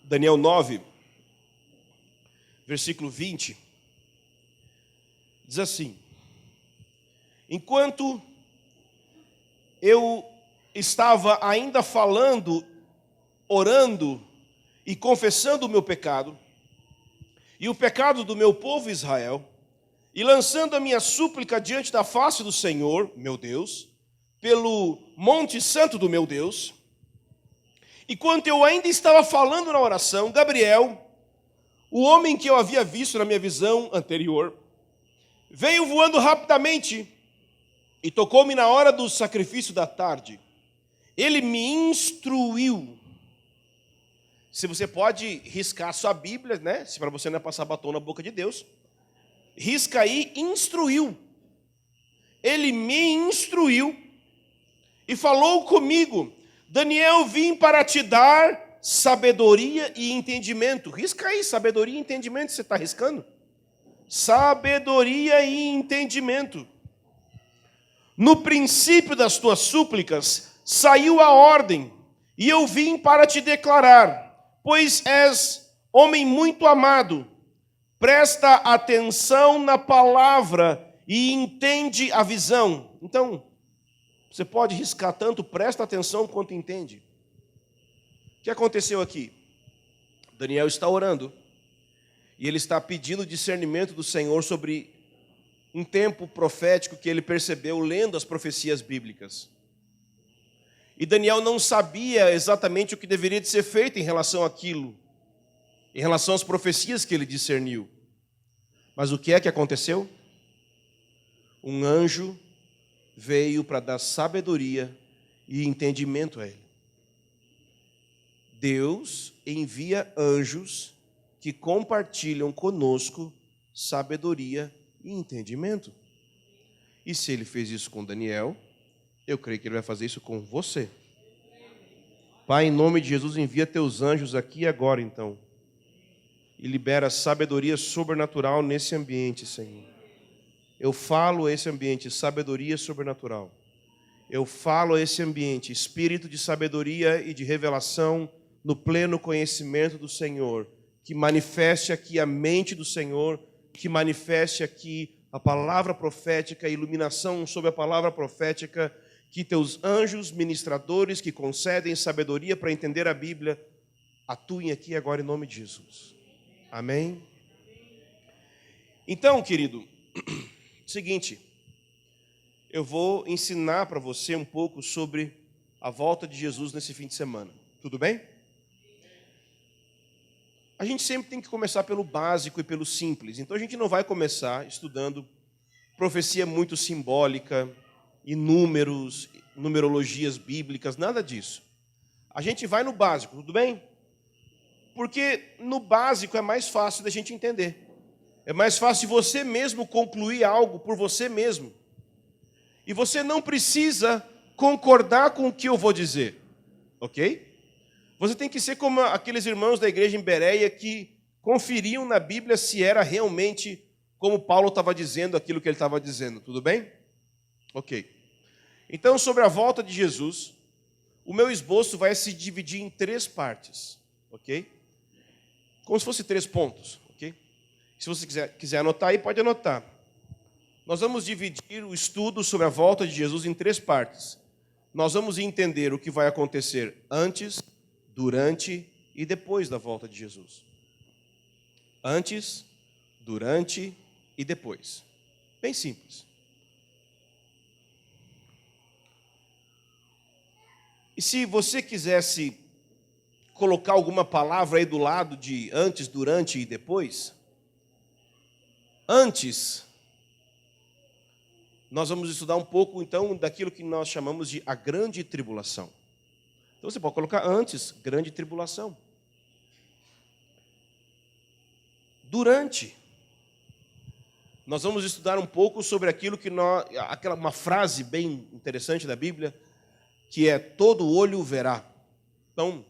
Daniel 9, versículo 20. Diz assim: enquanto eu estava ainda falando, orando e confessando o meu pecado e o pecado do meu povo Israel, e lançando a minha súplica diante da face do Senhor, meu Deus, pelo monte santo do meu Deus, enquanto eu ainda estava falando na oração, Gabriel, o homem que eu havia visto na minha visão anterior, veio voando rapidamente e tocou-me na hora do sacrifício da tarde. Ele me instruiu. Se você pode riscar a sua Bíblia, né? Se para você não é passar batom na boca de Deus, risca aí, instruiu. Ele me instruiu e falou comigo: Daniel, vim para te dar sabedoria e entendimento. Risca aí, sabedoria e entendimento, você está riscando? Sabedoria e entendimento. No princípio das tuas súplicas, saiu a ordem, e eu vim para te declarar, pois és homem muito amado. Presta atenção na palavra e entende a visão. Então, você pode riscar tanto, presta atenção quanto entende. O que aconteceu aqui? Daniel está orando e ele está pedindo discernimento do Senhor sobre um tempo profético que ele percebeu lendo as profecias bíblicas. E Daniel não sabia exatamente o que deveria de ser feito em relação àquilo, em relação às profecias que ele discerniu. Mas o que é que aconteceu? Um anjo veio para dar sabedoria e entendimento a ele. Deus envia anjos que compartilham conosco sabedoria e entendimento. E se ele fez isso com Daniel, eu creio que ele vai fazer isso com você. Pai, em nome de Jesus, envia teus anjos aqui e agora, então. E libera sabedoria sobrenatural nesse ambiente, Senhor. Eu falo a esse ambiente, sabedoria sobrenatural. Eu falo a esse ambiente, espírito de sabedoria e de revelação no pleno conhecimento do Senhor. Que manifeste aqui a mente do Senhor, que manifeste aqui a palavra profética, a iluminação sobre a palavra profética, que teus anjos ministradores que concedem sabedoria para entender a Bíblia, atuem aqui agora em nome de Jesus. Amém? Então, querido, seguinte, eu vou ensinar para você um pouco sobre a volta de Jesus nesse fim de semana. Tudo bem? A gente sempre tem que começar pelo básico e pelo simples. Então a gente não vai começar estudando profecia muito simbólica, e números, numerologias bíblicas, nada disso. A gente vai no básico, tudo bem? Porque no básico é mais fácil da gente entender. É mais fácil você mesmo concluir algo por você mesmo. E você não precisa concordar com o que eu vou dizer, ok? Você tem que ser como aqueles irmãos da igreja em Bereia que conferiam na Bíblia se era realmente como Paulo estava dizendo aquilo que ele estava dizendo. Tudo bem? Ok. Então, sobre a volta de Jesus, o meu esboço vai se dividir em 3 partes. Ok? Como se fosse 3 pontos. Ok? Se você quiser anotar aí, pode anotar. Nós vamos dividir o estudo sobre a volta de Jesus em 3 partes. Nós vamos entender o que vai acontecer antes, durante e depois da volta de Jesus. Antes, durante e depois. Bem simples. E se você quisesse colocar alguma palavra aí do lado de antes, durante e depois, antes, nós vamos estudar um pouco, então, daquilo que nós chamamos de a grande tribulação. Então, você pode colocar antes, grande tribulação. Durante, nós vamos estudar um pouco sobre aquilo que uma frase bem interessante da Bíblia, que é todo olho verá. Então,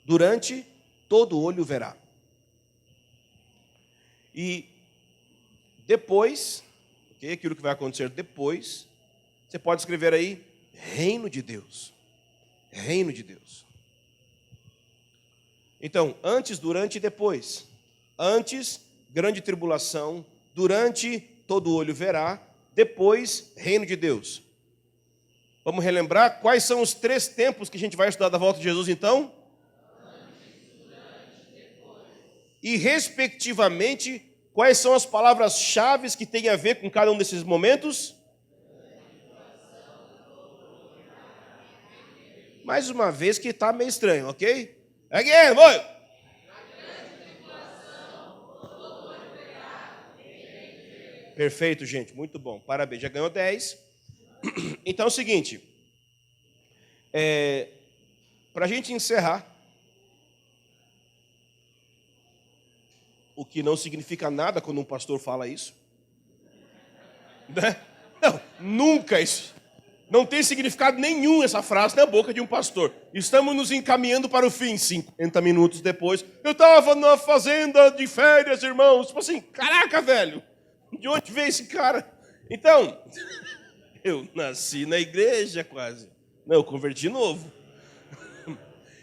durante, todo olho verá. E depois, okay, aquilo que vai acontecer depois, você pode escrever aí, reino de Deus. Reino de Deus. Então, antes, durante e depois. Antes, grande tribulação. Durante, todo olho verá. Depois, reino de Deus. Vamos relembrar quais são os 3 tempos que a gente vai estudar da volta de Jesus, então? Antes, durante, depois. E, respectivamente, quais são as palavras-chave que têm a ver com cada um desses momentos? Mais uma vez que está meio estranho, ok? Again, boy! Perfeito, gente, muito bom. Parabéns, já ganhou 10. Então é o seguinte, para a gente encerrar, o que não significa nada quando um pastor fala isso, né? Não, nunca isso. Não tem significado nenhum essa frase na boca de um pastor. Estamos nos encaminhando para o fim. 50 minutos depois, eu estava na fazenda de férias, irmãos. Tipo assim, caraca, velho, de onde veio esse cara? Então, eu nasci na igreja quase. Não, eu converti novo.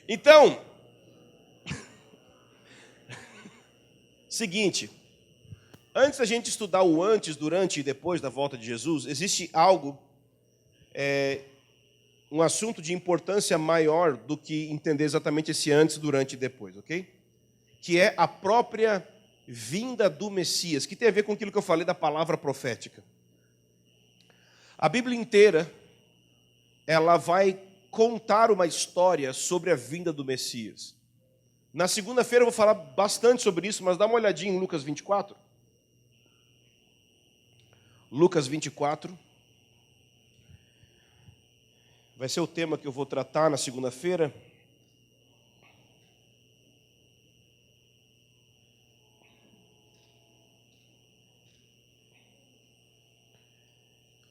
Então, seguinte, antes da gente estudar o antes, durante e depois da volta de Jesus, existe algo, um assunto de importância maior do que entender exatamente esse antes, durante e depois, ok? Que é a própria vinda do Messias, que tem a ver com aquilo que eu falei da palavra profética. A Bíblia inteira, ela vai contar uma história sobre a vinda do Messias. Na segunda-feira eu vou falar bastante sobre isso, mas dá uma olhadinha em Lucas 24. Lucas 24. Vai ser o tema que eu vou tratar na segunda-feira.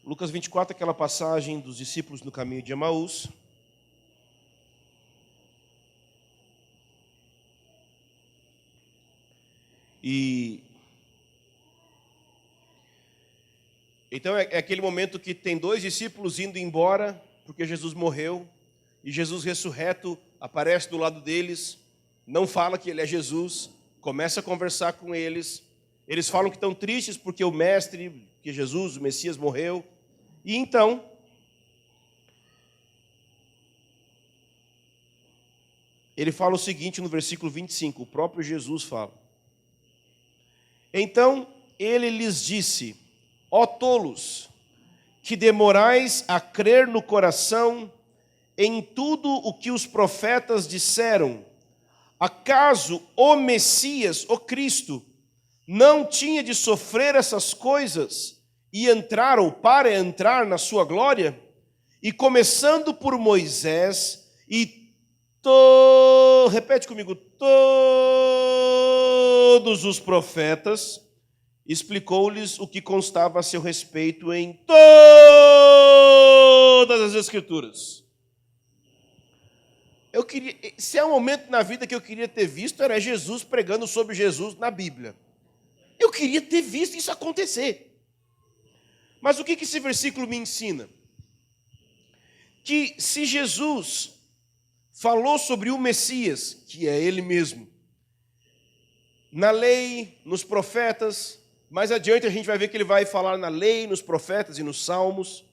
Lucas 24, aquela passagem dos discípulos no caminho de Emaús. Então é aquele momento que tem dois discípulos indo embora, porque Jesus morreu, e Jesus ressurreto aparece do lado deles, não fala que ele é Jesus, começa a conversar com eles. Eles falam que estão tristes porque o mestre, que Jesus, o Messias, morreu. E então, ele fala o seguinte no versículo 25, o próprio Jesus fala. Então ele lhes disse: ó tolos, que demorais a crer no coração em tudo o que os profetas disseram, acaso o Messias, o Cristo, não tinha de sofrer essas coisas e entrar ou para entrar na sua glória? E começando por Moisés e repete comigo, todos os profetas, explicou-lhes o que constava a seu respeito em todas as Escrituras. Se há um momento na vida que eu queria ter visto, era Jesus pregando sobre Jesus na Bíblia. Eu queria ter visto isso acontecer. Mas o que esse versículo me ensina? Que se Jesus falou sobre o Messias, que é Ele mesmo, na lei, nos profetas, mais adiante a gente vai ver que Ele vai falar na lei, nos profetas e nos salmos.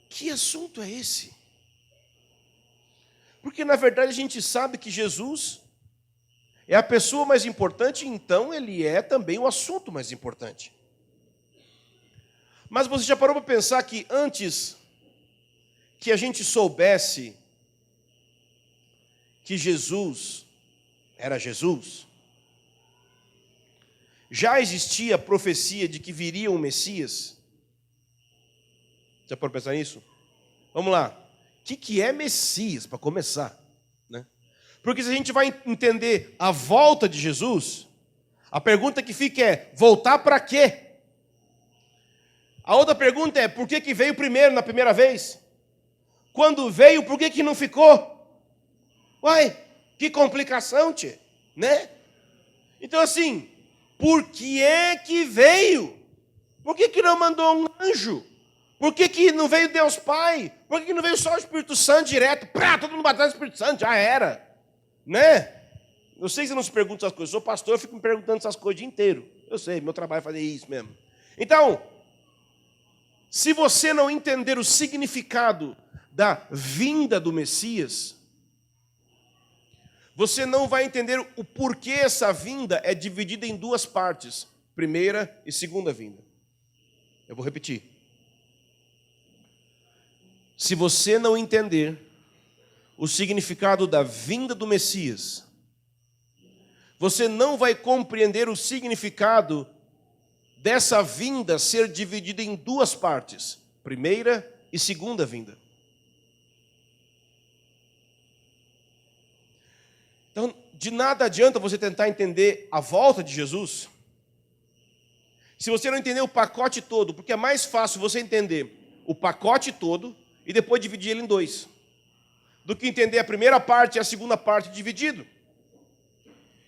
Que assunto é esse? Porque, na verdade, a gente sabe que Jesus é a pessoa mais importante, então Ele é também o assunto mais importante. Mas você já parou para pensar que antes que a gente soubesse que Jesus era Jesus, já existia a profecia de que viria um Messias? Já parou para pensar nisso? Vamos lá. O que é Messias, para começar? Né? Porque se a gente vai entender a volta de Jesus, a pergunta que fica é, voltar para quê? A outra pergunta é, por que veio primeiro, na primeira vez? Quando veio, por que não ficou? Uai, que complicação, tchê, né? Então assim, por que é que veio? Por que não mandou um anjo? Por que não veio Deus Pai? Por que não veio só o Espírito Santo direto? Todo mundo batendo no Espírito Santo, já era. Né? Eu sei que você não se pergunta essas coisas. Eu sou pastor, eu fico me perguntando essas coisas o dia inteiro. Eu sei, meu trabalho é fazer isso mesmo. Então, se você não entender o significado da vinda do Messias, você não vai entender o porquê essa vinda é dividida em duas partes. Primeira e segunda vinda. Eu vou repetir. Se você não entender o significado da vinda do Messias, você não vai compreender o significado dessa vinda ser dividida em duas partes, primeira e segunda vinda. Então, de nada adianta você tentar entender a volta de Jesus, se você não entender o pacote todo, porque é mais fácil você entender o pacote todo e depois dividir ele em dois, do que entender a primeira parte e a segunda parte dividido.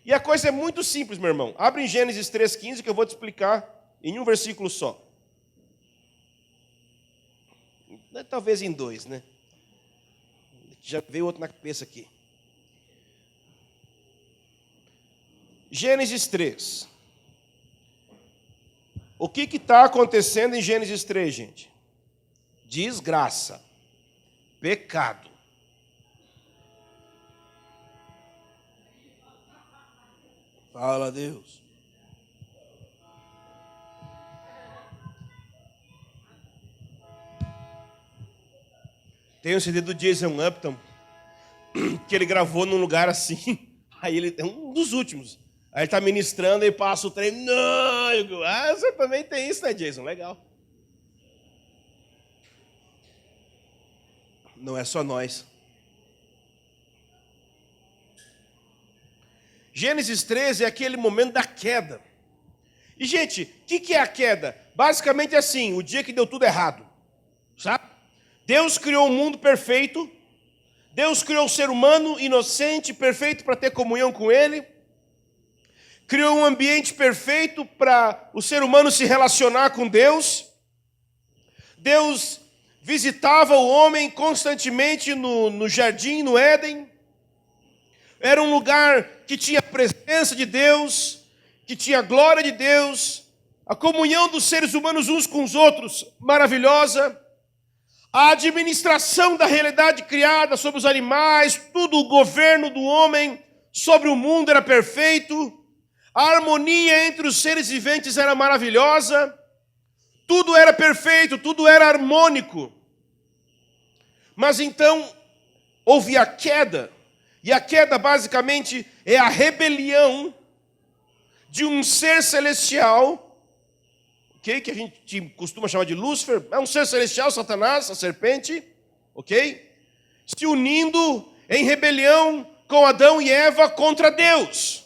E a coisa é muito simples, meu irmão. Abre em Gênesis 3,15 que eu vou te explicar em um versículo só. Talvez em 2, né? Já veio outro na cabeça aqui. Gênesis 3. O que está acontecendo em Gênesis 3, gente? Desgraça. Pecado. Fala, Deus. Tem um CD do Jason Upton, que ele gravou num lugar assim. Aí ele é um dos últimos. Aí ele está ministrando e passa o trem. Não, eu digo, você também tem isso, né, Jason? Legal. Não é só nós. Gênesis 13 é aquele momento da queda. E, gente, o que é a queda? Basicamente é assim, o dia que deu tudo errado. Sabe? Deus criou um mundo perfeito. Deus criou o ser humano inocente, perfeito para ter comunhão com Ele. Criou um ambiente perfeito para o ser humano se relacionar com Deus. Deus visitava o homem constantemente no jardim, no Éden. Era um lugar que tinha a presença de Deus, que tinha a glória de Deus, a comunhão dos seres humanos uns com os outros, maravilhosa. A administração da realidade criada sobre os animais, tudo o governo do homem sobre o mundo era perfeito. A harmonia entre os seres viventes era maravilhosa. Tudo era perfeito, tudo era harmônico. Mas então houve a queda. E a queda basicamente é a rebelião de um ser celestial, ok? Que a gente costuma chamar de Lúcifer. É um ser celestial, Satanás, a serpente, ok? Se unindo em rebelião com Adão e Eva contra Deus.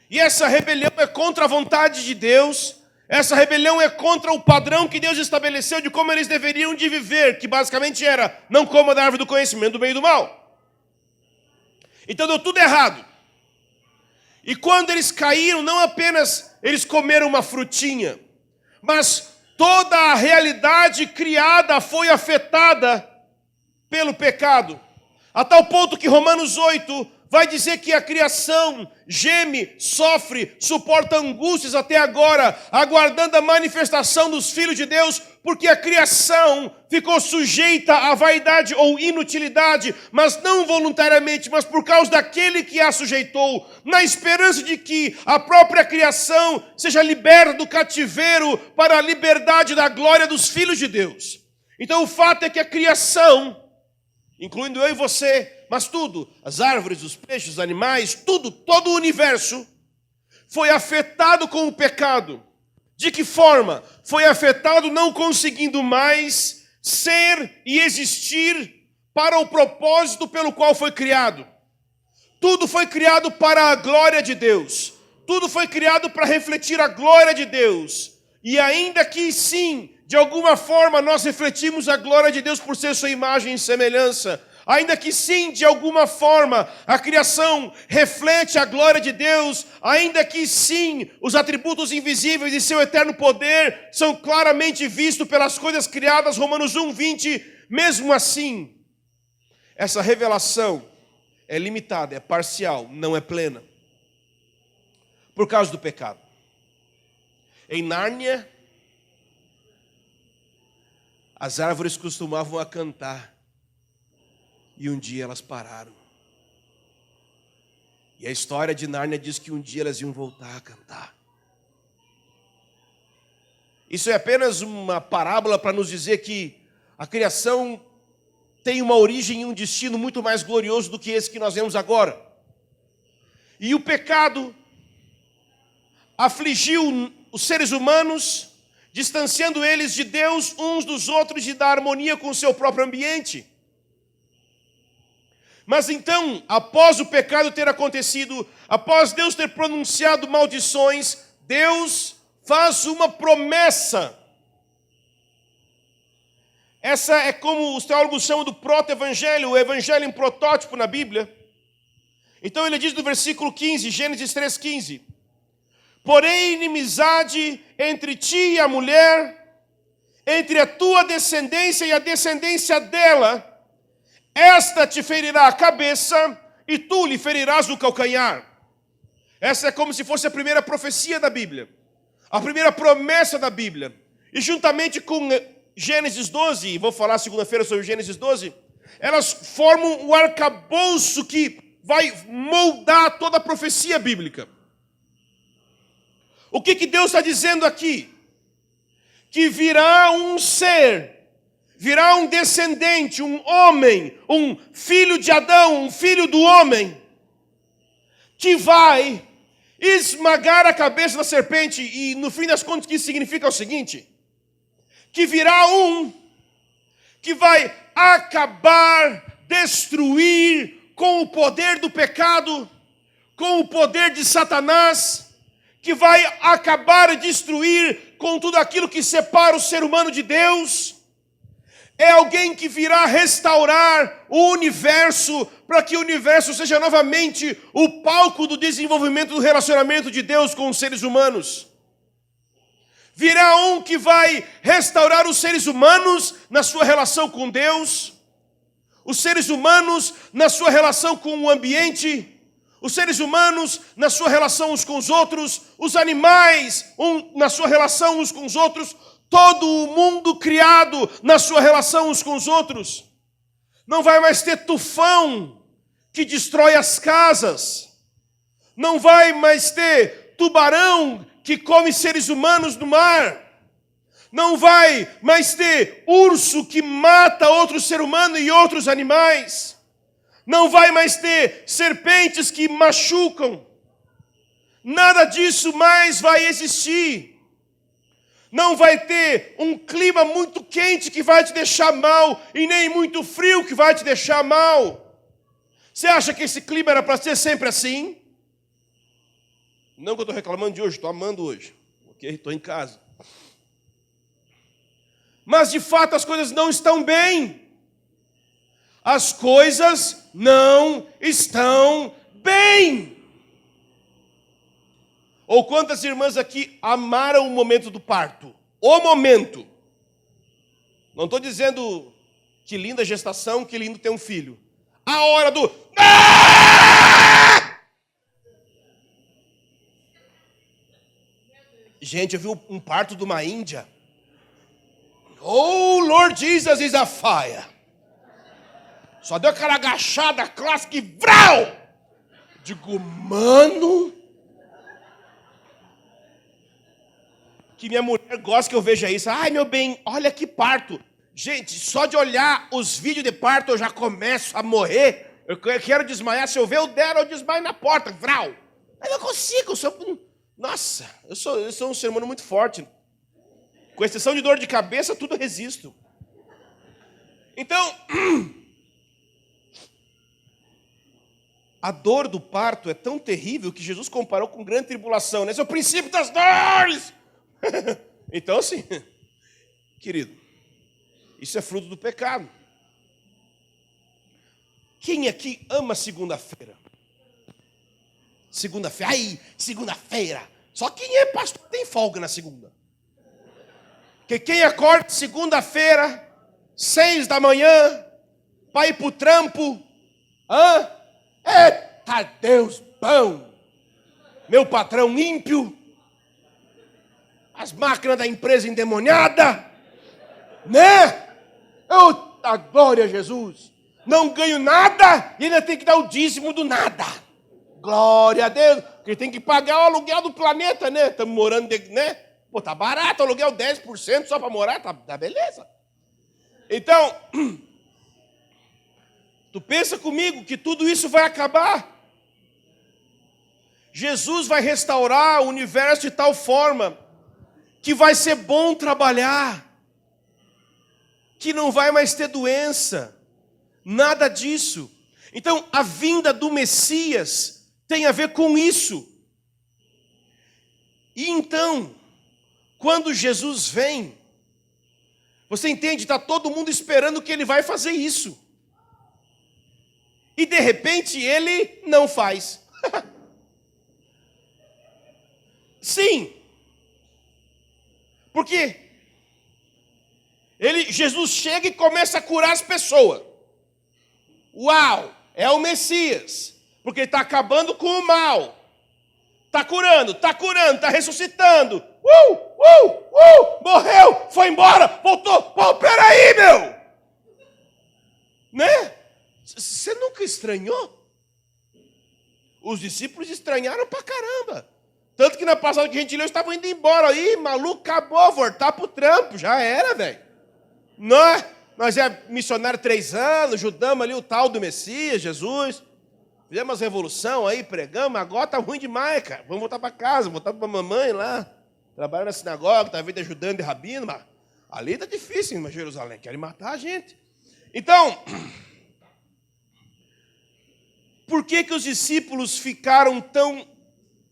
E essa rebelião é contra a vontade de Deus. Essa rebelião é contra o padrão que Deus estabeleceu de como eles deveriam de viver, que basicamente era, não coma da árvore do conhecimento do bem e do mal. Então deu tudo errado. E quando eles caíram, não apenas eles comeram uma frutinha, mas toda a realidade criada foi afetada pelo pecado. A tal ponto que Romanos 8 vai dizer que a criação geme, sofre, suporta angústias até agora, aguardando a manifestação dos filhos de Deus, porque a criação ficou sujeita à vaidade ou inutilidade, mas não voluntariamente, mas por causa daquele que a sujeitou, na esperança de que a própria criação seja liberta do cativeiro para a liberdade da glória dos filhos de Deus. Então o fato é que a criação, incluindo eu e você, mas tudo, as árvores, os peixes, os animais, tudo, todo o universo, foi afetado com o pecado. De que forma? Foi afetado não conseguindo mais ser e existir para o propósito pelo qual foi criado. Tudo foi criado para a glória de Deus. Tudo foi criado para refletir a glória de Deus. E ainda que sim, de alguma forma nós refletimos a glória de Deus por ser sua imagem e semelhança, ainda que sim, de alguma forma, a criação reflete a glória de Deus, ainda que sim, os atributos invisíveis de seu eterno poder são claramente vistos pelas coisas criadas, Romanos 1:20, mesmo assim, essa revelação é limitada, é parcial, não é plena, por causa do pecado. Em Nárnia, as árvores costumavam a cantar. E um dia elas pararam. E a história de Nárnia diz que um dia elas iam voltar a cantar. Isso é apenas uma parábola para nos dizer que a criação tem uma origem e um destino muito mais glorioso do que esse que nós vemos agora. E o pecado afligiu os seres humanos, distanciando eles de Deus, uns dos outros e da harmonia com o seu próprio ambiente. Mas então, após o pecado ter acontecido, após Deus ter pronunciado maldições, Deus faz uma promessa. Essa é como os teólogos chamam do proto-evangelho, o evangelho em protótipo na Bíblia. Então ele diz no versículo 15, Gênesis 3,15: porém inimizade entre ti e a mulher, entre a tua descendência e a descendência dela, esta te ferirá a cabeça e tu lhe ferirás o calcanhar. Essa é como se fosse a primeira profecia da Bíblia, a primeira promessa da Bíblia. E juntamente com Gênesis 12, e vou falar segunda-feira sobre Gênesis 12, elas formam o arcabouço que vai moldar toda a profecia bíblica. O que Deus está dizendo aqui? Que virá um ser, virá um descendente, um homem, um filho de Adão, um filho do homem, que vai esmagar a cabeça da serpente. E no fim das contas o que isso significa é o seguinte: que virá um que vai acabar, destruir com o poder do pecado, com o poder de Satanás, que vai acabar e destruir com tudo aquilo que separa o ser humano de Deus. É alguém que virá restaurar o universo, para que o universo seja novamente o palco do desenvolvimento do relacionamento de Deus com os seres humanos. Virá um que vai restaurar os seres humanos na sua relação com Deus, os seres humanos na sua relação com o ambiente, os seres humanos na sua relação uns com os outros, os animais na sua relação uns com os outros, todo o mundo criado na sua relação uns com os outros. Não vai mais ter tufão que destrói as casas, não vai mais ter tubarão que come seres humanos no mar, não vai mais ter urso que mata outro ser humano e outros animais, não vai mais ter serpentes que machucam, nada disso mais vai existir. Não vai ter um clima muito quente que vai te deixar mal, e nem muito frio que vai te deixar mal. Você acha que esse clima era para ser sempre assim? Não que eu estou reclamando de hoje, estou amando hoje. Ok? Estou em casa. Mas de fato as coisas não estão bem. As coisas não estão bem. Ou quantas irmãs aqui amaram o momento do parto? O momento. Não estou dizendo que linda gestação, que lindo ter um filho. A hora do... Gente, eu vi um parto de uma índia. Oh, Lord Jesus is a fire. Só deu aquela agachada clássica e vrau! Digo, mano... Que minha mulher gosta que eu veja isso. Ai, meu bem, olha que parto. Gente, só de olhar os vídeos de parto eu já começo a morrer. Eu quero desmaiar. Se eu ver o dela, eu desmaio na porta. Vrau. Mas eu consigo. Nossa, eu sou um ser humano muito forte. Com exceção de dor de cabeça, tudo resisto. Então, a dor do parto é tão terrível que Jesus comparou com grande tribulação. Esse é o princípio das dores. Então, assim, querido, isso é fruto do pecado. Quem aqui ama segunda-feira? Segunda-feira, ai, segunda-feira. Só quem é pastor tem folga na segunda. Porque quem acorda segunda-feira, 6 da manhã, para ir para o trampo, eita Deus bom, meu patrão ímpio, as máquinas da empresa endemoniada, né? A glória a Jesus. Não ganho nada e ainda tem que dar o dízimo do nada. Glória a Deus. Porque tem que pagar o aluguel do planeta, né? Estamos morando, né? Pô, tá barato o aluguel, 10% só para morar, tá beleza. Então, tu pensa comigo que tudo isso vai acabar. Jesus vai restaurar o universo de tal forma que vai ser bom trabalhar, que não vai mais ter doença, nada disso. Então, a vinda do Messias tem a ver com isso. E então, quando Jesus vem, você entende, está todo mundo esperando que ele vai fazer isso. E de repente ele não faz. Sim. Porque Jesus chega e começa a curar as pessoas. Uau, é o Messias, porque ele está acabando com o mal. Está curando, está ressuscitando. Morreu, foi embora, voltou. Pô, peraí, meu. Né? Você nunca estranhou? Os discípulos estranharam pra caramba. Tanto que na passada que a gente leu, estavam indo embora. Aí, maluco, acabou, voltar pro trampo. Já era, velho. Nós é missionário 3 anos, ajudamos ali o tal do Messias, Jesus. Fizemos uma revolução aí, pregamos. Agora tá ruim demais, cara. Vamos voltar para casa, voltar para a mamãe lá. Trabalhar na sinagoga, talvez ajudando de rabino. Mas ali tá difícil em Jerusalém. Querem matar a gente. Então, por que os discípulos ficaram tão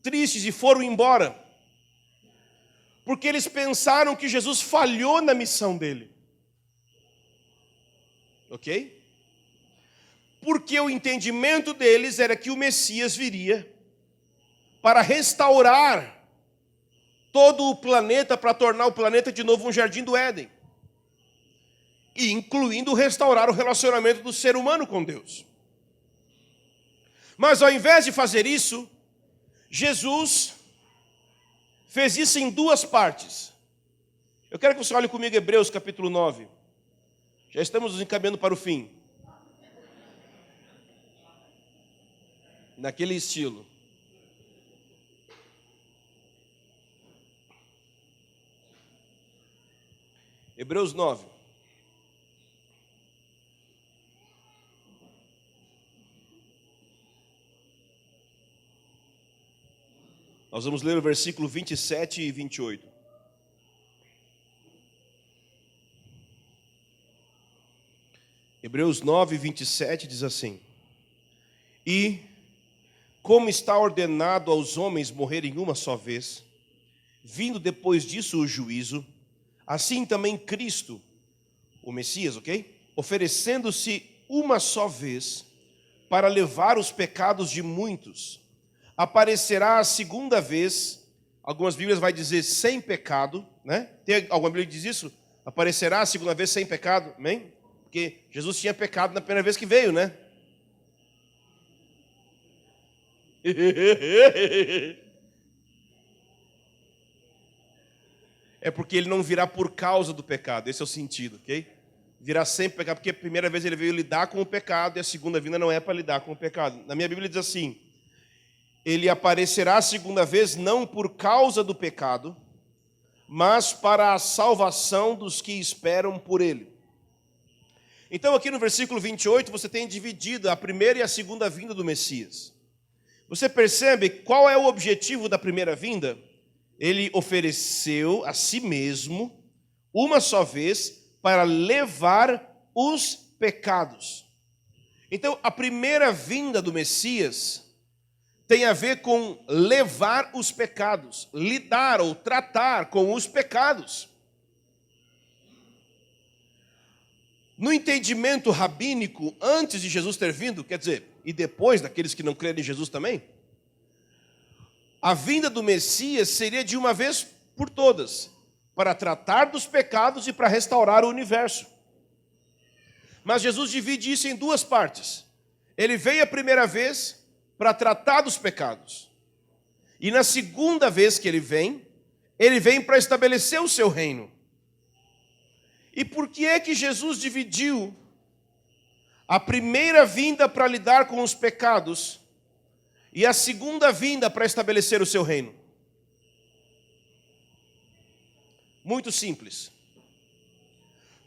tristes e foram embora? Porque eles pensaram que Jesus falhou na missão dele. Ok? Porque o entendimento deles era que o Messias viria para restaurar todo o planeta, para tornar o planeta de novo um jardim do Éden. E incluindo restaurar o relacionamento do ser humano com Deus. Mas ao invés de fazer isso, Jesus fez isso em 2 partes. Eu quero que você olhe comigo Hebreus capítulo 9. Já estamos nos encaminhando para o fim. Naquele estilo. Hebreus 9. Nós vamos ler o versículo 27 e 28. Hebreus 9, 27 diz assim: E, como está ordenado aos homens morrerem uma só vez, vindo depois disso o juízo, assim também Cristo, o Messias, ok? Oferecendo-se uma só vez para levar os pecados de muitos, aparecerá a segunda vez. Algumas Bíblias vai dizer sem pecado, né? Tem alguma Bíblia que diz isso? Aparecerá a segunda vez sem pecado, amém? Porque Jesus tinha pecado na primeira vez que veio, né? É porque ele não virá por causa do pecado, esse é o sentido, ok? Virá sempre pecado, porque a primeira vez ele veio lidar com o pecado e a segunda vinda não é para lidar com o pecado. Na minha Bíblia diz assim: ele aparecerá a segunda vez não por causa do pecado, mas para a salvação dos que esperam por ele. Então aqui no versículo 28 você tem dividido a primeira e a segunda vinda do Messias. Você percebe qual é o objetivo da primeira vinda? Ele ofereceu a si mesmo uma só vez para levar os pecados. Então a primeira vinda do Messias tem a ver com levar os pecados, lidar ou tratar com os pecados. No entendimento rabínico, antes de Jesus ter vindo, quer dizer, e depois daqueles que não creem em Jesus também, a vinda do Messias seria de uma vez por todas, para tratar dos pecados e para restaurar o universo. Mas Jesus divide isso em 2 partes. Ele veio a primeira vez para tratar dos pecados. E na segunda vez que ele vem para estabelecer o seu reino. E por que é que Jesus dividiu a primeira vinda para lidar com os pecados e a segunda vinda para estabelecer o seu reino? Muito simples.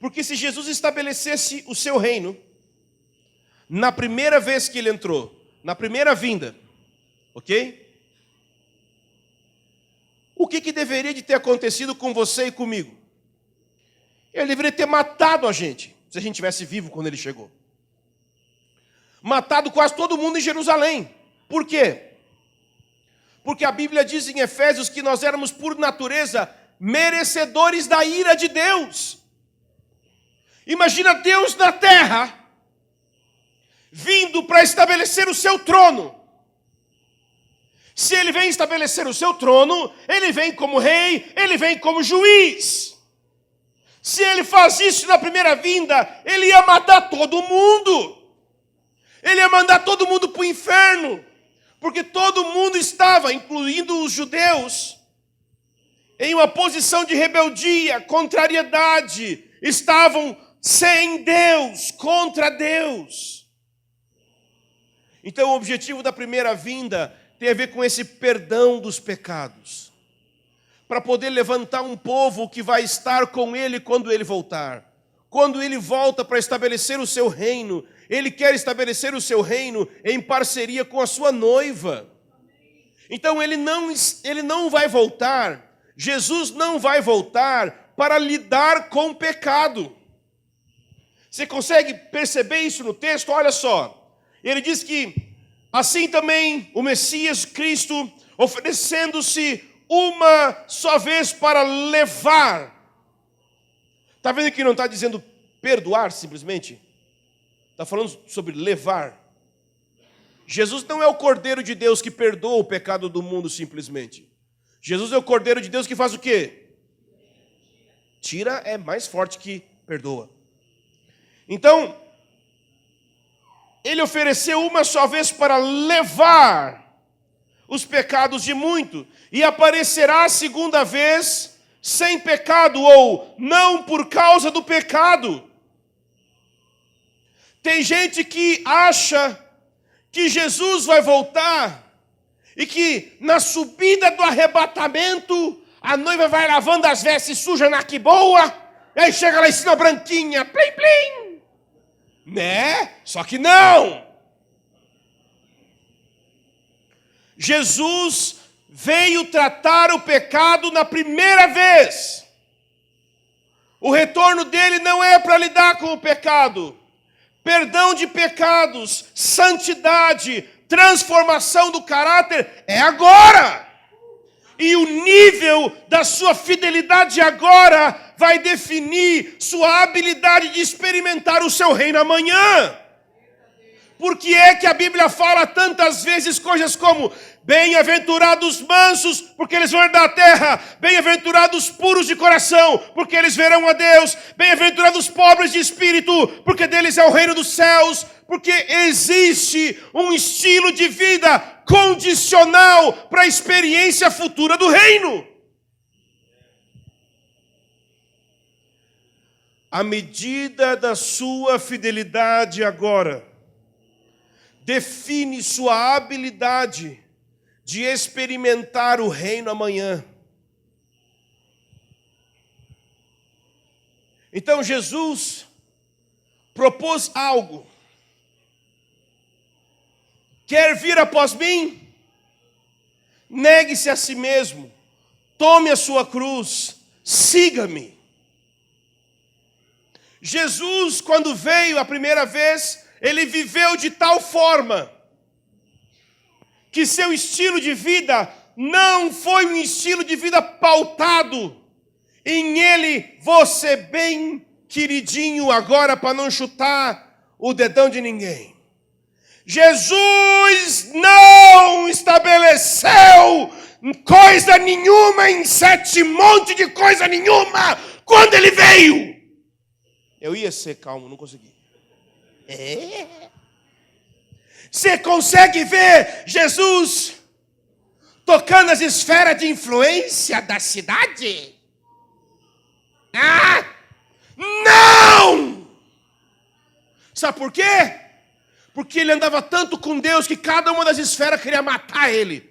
Porque se Jesus estabelecesse o seu reino na primeira vez que ele entrou, na primeira vinda, ok? O que deveria de ter acontecido com você e comigo? Ele deveria ter matado a gente, se a gente estivesse vivo quando ele chegou. Matado quase todo mundo em Jerusalém. Por quê? Porque a Bíblia diz em Efésios que nós éramos, por natureza, merecedores da ira de Deus. Imagina Deus na terra, vindo para estabelecer o seu trono. Se ele vem estabelecer o seu trono, ele vem como rei, ele vem como juiz. Se ele faz isso na primeira vinda, ele ia matar todo mundo. Ele ia mandar todo mundo para o inferno. Porque todo mundo estava, incluindo os judeus, em uma posição de rebeldia, contrariedade. Estavam sem Deus, contra Deus. Então o objetivo da primeira vinda tem a ver com esse perdão dos pecados. Para poder levantar um povo que vai estar com ele quando ele voltar. Quando ele volta para estabelecer o seu reino, ele quer estabelecer o seu reino em parceria com a sua noiva. Então ele não vai voltar, Jesus não vai voltar para lidar com o pecado. Você consegue perceber isso no texto? Olha só, ele diz que assim também o Messias Cristo, oferecendo-se uma só vez para levar. Está vendo que não está dizendo perdoar simplesmente? Está falando sobre levar. Jesus não é o Cordeiro de Deus que perdoa o pecado do mundo simplesmente. Jesus é o Cordeiro de Deus que faz o quê? Tira é mais forte que perdoa. Então, ele ofereceu uma só vez para levar os pecados de muito, e aparecerá a segunda vez sem pecado, ou não por causa do pecado. Tem gente que acha que Jesus vai voltar e que na subida do arrebatamento a noiva vai lavando as vestes sujas na que boa, e aí chega lá em cima branquinha, plim plim, né? Só que não. Jesus veio tratar o pecado na primeira vez. O retorno dele não é para lidar com o pecado. Perdão de pecados, santidade, transformação do caráter é agora. E o nível da sua fidelidade agora vai definir sua habilidade de experimentar o seu reino amanhã. Por que é que a Bíblia fala tantas vezes coisas como bem-aventurados mansos, porque eles vão herdar a terra, bem-aventurados puros de coração, porque eles verão a Deus, bem-aventurados pobres de espírito, porque deles é o reino dos céus, porque existe um estilo de vida condicional para a experiência futura do reino. A medida da sua fidelidade agora define sua habilidade de experimentar o reino amanhã. Então Jesus propôs algo. Quer vir após mim? Negue-se a si mesmo, tome a sua cruz, siga-me. Jesus, quando veio a primeira vez, ele viveu de tal forma que seu estilo de vida não foi um estilo de vida pautado em ele, você bem queridinho agora para não chutar o dedão de ninguém. Jesus não estabeleceu coisa nenhuma em 7 montes de coisa nenhuma quando ele veio. Eu ia ser calmo, não consegui. Você consegue ver Jesus tocando as esferas de influência da cidade? Não! Sabe por quê? Porque ele andava tanto com Deus que cada uma das esferas queria matar ele.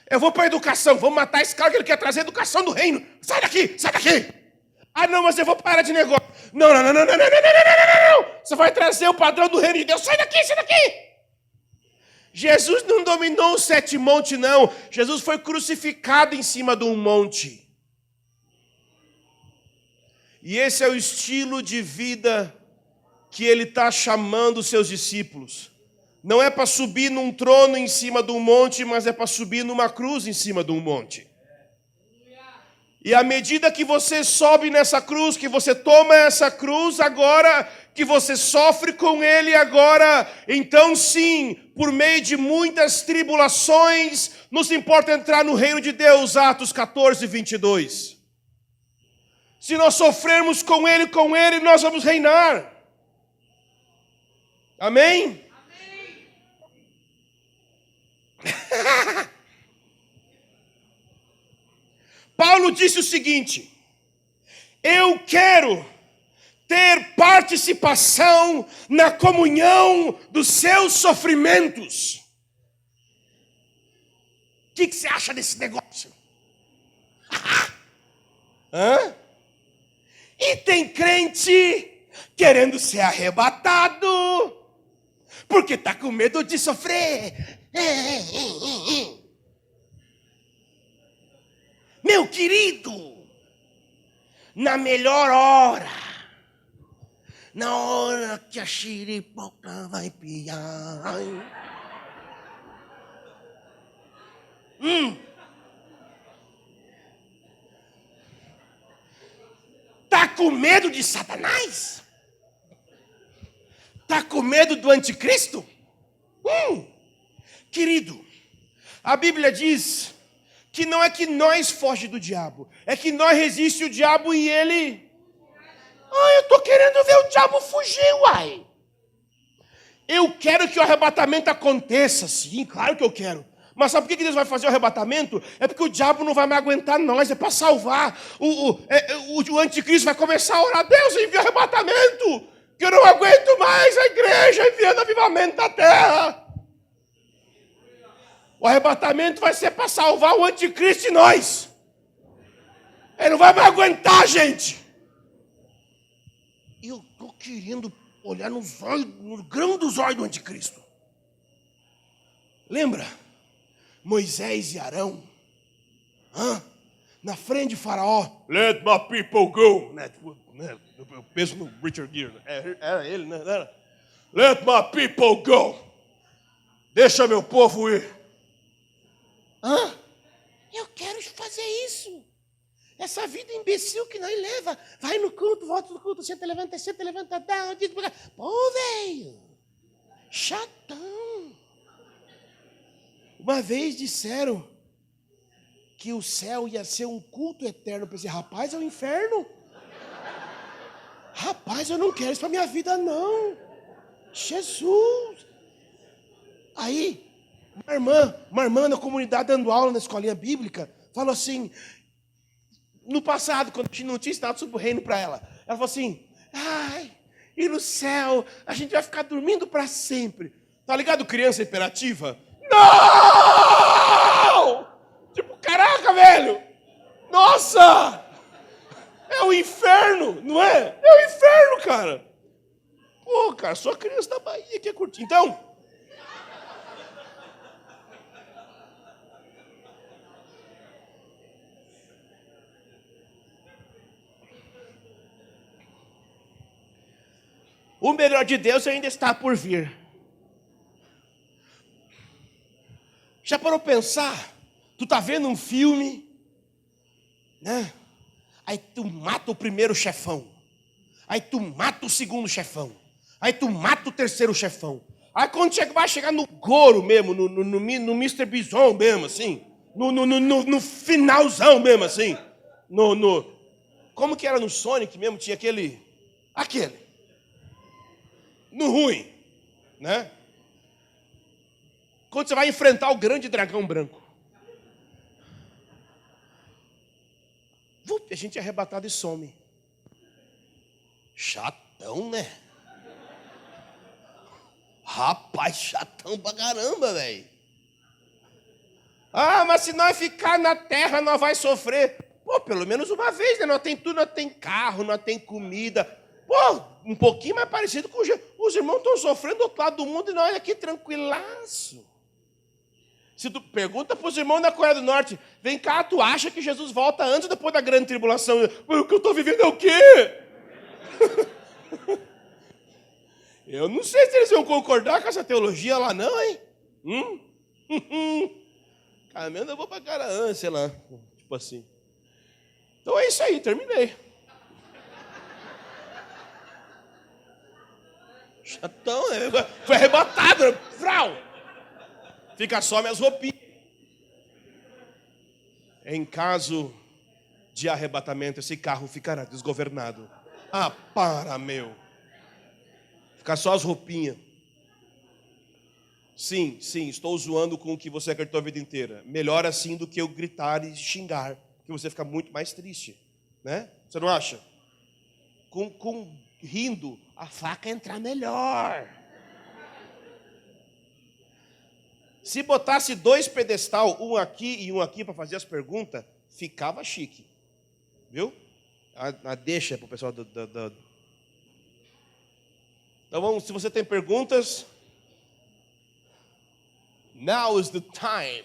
Eu vou para a educação, vamos matar esse cara que ele quer trazer a educação do reino. Sai daqui, sai daqui. Ah, não, mas eu vou para a área de negócio. Não. Você vai trazer o padrão do reino de Deus. Sai daqui, sai daqui. Jesus não dominou os 7 montes, não. Jesus foi crucificado em cima de um monte. E esse é o estilo de vida que ele está chamando os seus discípulos. Não é para subir num trono em cima de um monte, mas é para subir numa cruz em cima de um monte. E à medida que você sobe nessa cruz, que você toma essa cruz agora, que você sofre com ele agora, então sim, por meio de muitas tribulações, nos importa entrar no reino de Deus, Atos 14, 22. Se nós sofrermos com Ele, nós vamos reinar. Amém? Paulo disse o seguinte: eu quero ter participação na comunhão dos seus sofrimentos. O que você acha desse negócio? Hã? E tem crente querendo ser arrebatado, porque está com medo de sofrer. Meu querido, na melhor hora, na hora que a xiripoca vai piar, tá com medo de Satanás? Tá com medo do anticristo? Querido, a Bíblia diz que não é que nós fogimos do diabo, é que nós resistimos o diabo e ele... eu estou querendo ver o diabo fugir, uai. Eu quero que o arrebatamento aconteça, sim, claro que eu quero. Mas sabe por que Deus vai fazer o arrebatamento? É porque o diabo não vai me aguentar nós, é para salvar. O anticristo vai começar a orar: Deus, envia o arrebatamento, que eu não aguento mais a igreja enviando avivamento da terra. O arrebatamento vai ser para salvar o anticristo e nós. Ele não vai me aguentar, gente. Eu estou querendo olhar nos olhos, no grão dos olhos do anticristo. Lembra? Moisés e Arão, na frente de Faraó. Let my people go. Eu penso no Richard Gere. Era ele, né? Era. Let my people go. Deixa meu povo ir. Eu quero fazer isso. Essa vida imbecil que nós leva. Vai no culto, volta no culto, senta, levanta, dá. Pô, velho. Chatão. Uma vez disseram que o céu ia ser um culto eterno. Eu pensei: rapaz, é o inferno. Rapaz, eu não quero isso para minha vida, não. Jesus. Aí, uma irmã na comunidade dando aula na escolinha bíblica, falou assim, no passado, quando não tinha estado sobre o reino para ela, ela falou assim: e no céu a gente vai ficar dormindo para sempre. Tá ligado, criança imperativa? Não! Tipo, caraca, velho! Nossa! É o inferno, não é? É o inferno, cara! Pô, cara, só criança da Bahia que é curtir. Então, o melhor de Deus ainda está por vir. Já parou para pensar? Tu tá vendo um filme, né? Aí tu mata o primeiro chefão. Aí tu mata o segundo chefão. Aí tu mata o terceiro chefão. Aí quando vai chegar no Goro mesmo, no Mr. Bison mesmo, assim. No finalzão mesmo, assim. Como que era no Sonic mesmo? Tinha aquele. No ruim, né? Quando você vai enfrentar o grande dragão branco. A gente é arrebatado e some. Chatão, né? Rapaz, chatão pra caramba, velho. Mas se nós ficar na terra, nós vai sofrer. Pô, pelo menos uma vez, né? Nós tem tudo, nós tem carro, nós tem comida. Pô, um pouquinho mais parecido com os irmãos estão sofrendo do outro lado do mundo e nós aqui tranquilaço. Se tu pergunta para os irmãos da Coreia do Norte: vem cá, tu acha que Jesus volta antes ou depois da grande tribulação? O que eu estou vivendo é o quê? Eu não sei se eles vão concordar com essa teologia lá não, hein? Caminhando eu vou para Caraã, sei lá. Tipo assim. Então é isso aí, terminei. Chatão, foi arrebatado. Frau. Fica só minhas roupinhas. Em caso de arrebatamento, esse carro ficará desgovernado. Ah, para, meu. Ficar só as roupinhas. Sim, estou zoando com o que você acreditou a vida inteira. Melhor assim do que eu gritar e xingar, porque você fica muito mais triste, né? Você não acha? Rindo, a faca entra melhor. Se botasse 2 pedestal, um aqui e um aqui para fazer as perguntas, ficava chique. Viu? A deixa para o pessoal Então vamos, se você tem perguntas, now is the time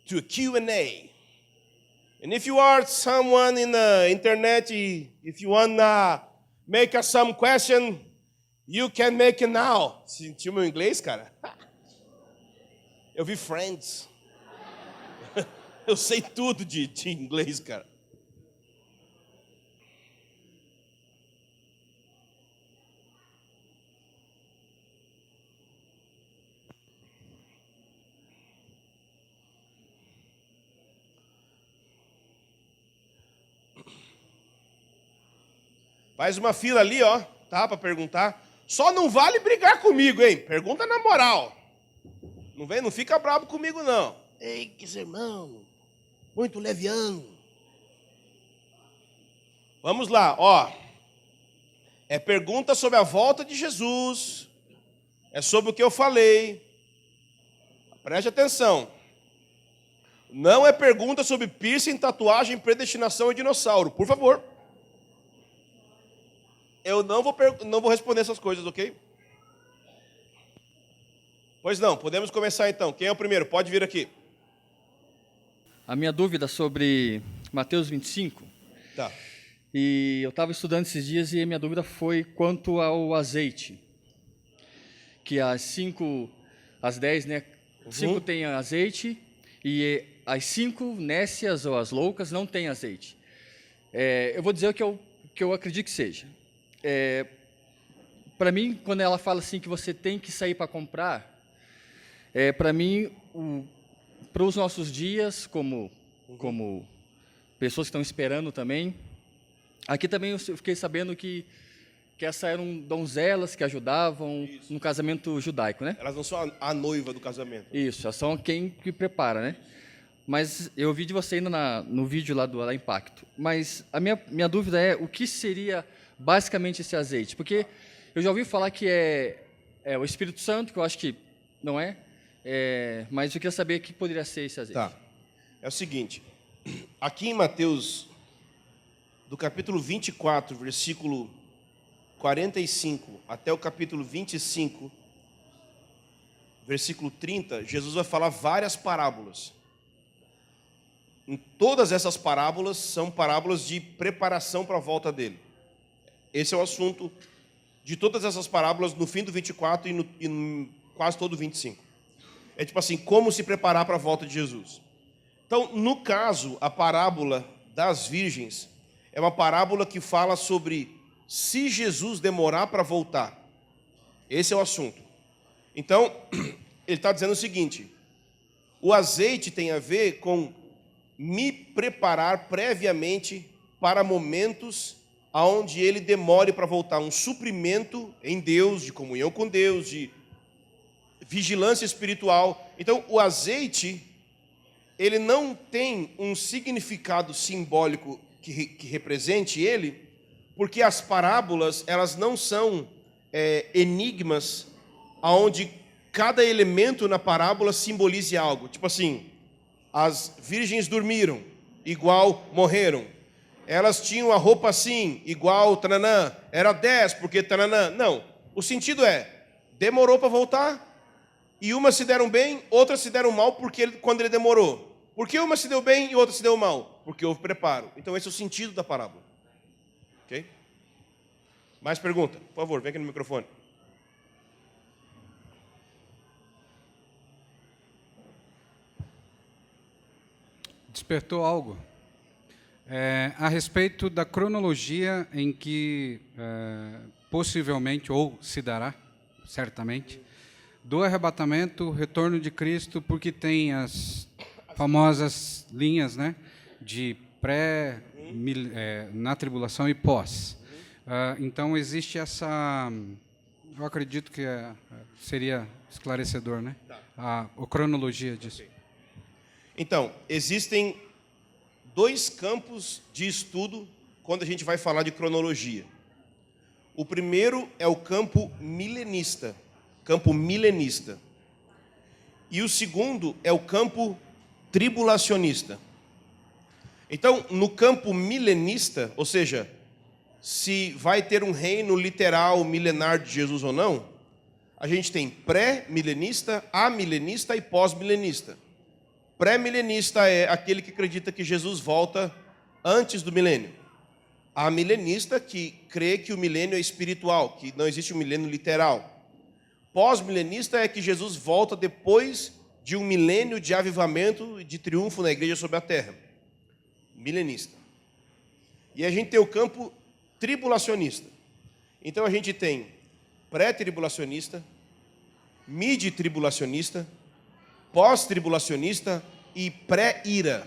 to Q&A. And if you are someone in the internet, if you want to make some question, you can make it now. Sentiu meu inglês, cara? Eu vi Friends. Eu sei tudo de inglês, cara. Faz uma fila ali, ó, tá, para perguntar. Só não vale brigar comigo, hein? Pergunta na moral. Não fica bravo comigo, não. Ei, que sermão. Muito leviano. Vamos lá, ó. É pergunta sobre a volta de Jesus. É sobre o que eu falei. Preste atenção. Não é pergunta sobre piercing, tatuagem, predestinação e dinossauro. Por favor. Eu não vou responder essas coisas, ok? Pois não, podemos começar então. Quem é o primeiro? Pode vir aqui. A minha dúvida sobre Mateus 25. Tá. E eu estava estudando esses dias e a minha dúvida foi quanto ao azeite. Que às 10, né? 5 tem azeite e as 5 nécias ou as loucas não têm azeite. Eu vou dizer o que eu acredito que seja. Para mim, quando ela fala assim que você tem que sair para comprar, para mim, para os nossos dias, como pessoas que estão esperando também, aqui também eu fiquei sabendo que essas eram donzelas que ajudavam no casamento judaico, né? Elas não são a noiva do casamento. Isso, elas são quem que prepara, né? Mas eu vi de você ainda no vídeo lá do Impacto. Mas a minha dúvida é o que seria basicamente esse azeite? Porque eu já ouvi falar que é o Espírito Santo, que eu acho que não é, mas eu queria saber o que poderia ser esse azeite. Tá. É o seguinte, aqui em Mateus, do capítulo 24, versículo 45, até o capítulo 25, versículo 30, Jesus vai falar várias parábolas. Em todas essas parábolas são parábolas de preparação para a volta dele. Esse é o assunto de todas essas parábolas no fim do 24 e no quase todo o 25. É tipo assim, como se preparar para a volta de Jesus. Então, no caso, a parábola das virgens é uma parábola que fala sobre se Jesus demorar para voltar. Esse é o assunto. Então, ele está dizendo o seguinte, o azeite tem a ver com me preparar previamente para momentos onde ele demore para voltar, um suprimento em Deus, de comunhão com Deus, de vigilância espiritual. Então, o azeite, ele não tem um significado simbólico que represente ele, porque as parábolas, elas não são enigmas onde cada elemento na parábola simbolize algo. Tipo assim, as virgens dormiram, igual morreram. Elas tinham a roupa assim, igual tananã. Era 10, porque tananã. Não, o sentido demorou para voltar, e umas se deram bem, outras se deram mal quando ele demorou. Por que uma se deu bem e outra se deu mal? Porque houve preparo. Então esse é o sentido da parábola. Ok? Mais pergunta? Por favor, vem aqui no microfone. Despertou algo. A respeito da cronologia em que possivelmente, ou se dará, certamente, do arrebatamento, retorno de Cristo, porque tem as famosas linhas, né, de na tribulação e pós. Então, existe essa... Eu acredito que seria esclarecedor, né? A cronologia disso. Então, existem dois campos de estudo quando a gente vai falar de cronologia. O primeiro é o campo milenista. E o segundo é o campo tribulacionista. Então, no campo milenista, ou seja, se vai ter um reino literal milenar de Jesus ou não, a gente tem pré-milenista, amilenista e pós-milenista. Pré-milenista é aquele que acredita que Jesus volta antes do milênio. Amilenista, que crê que o milênio é espiritual, que não existe um milênio literal. Pós-milenista é que Jesus volta depois de um milênio de avivamento e de triunfo na igreja sobre a terra. Milenista. E a gente tem o campo tribulacionista. Então a gente tem pré-tribulacionista, mid-tribulacionista, pós-tribulacionista e pré-ira.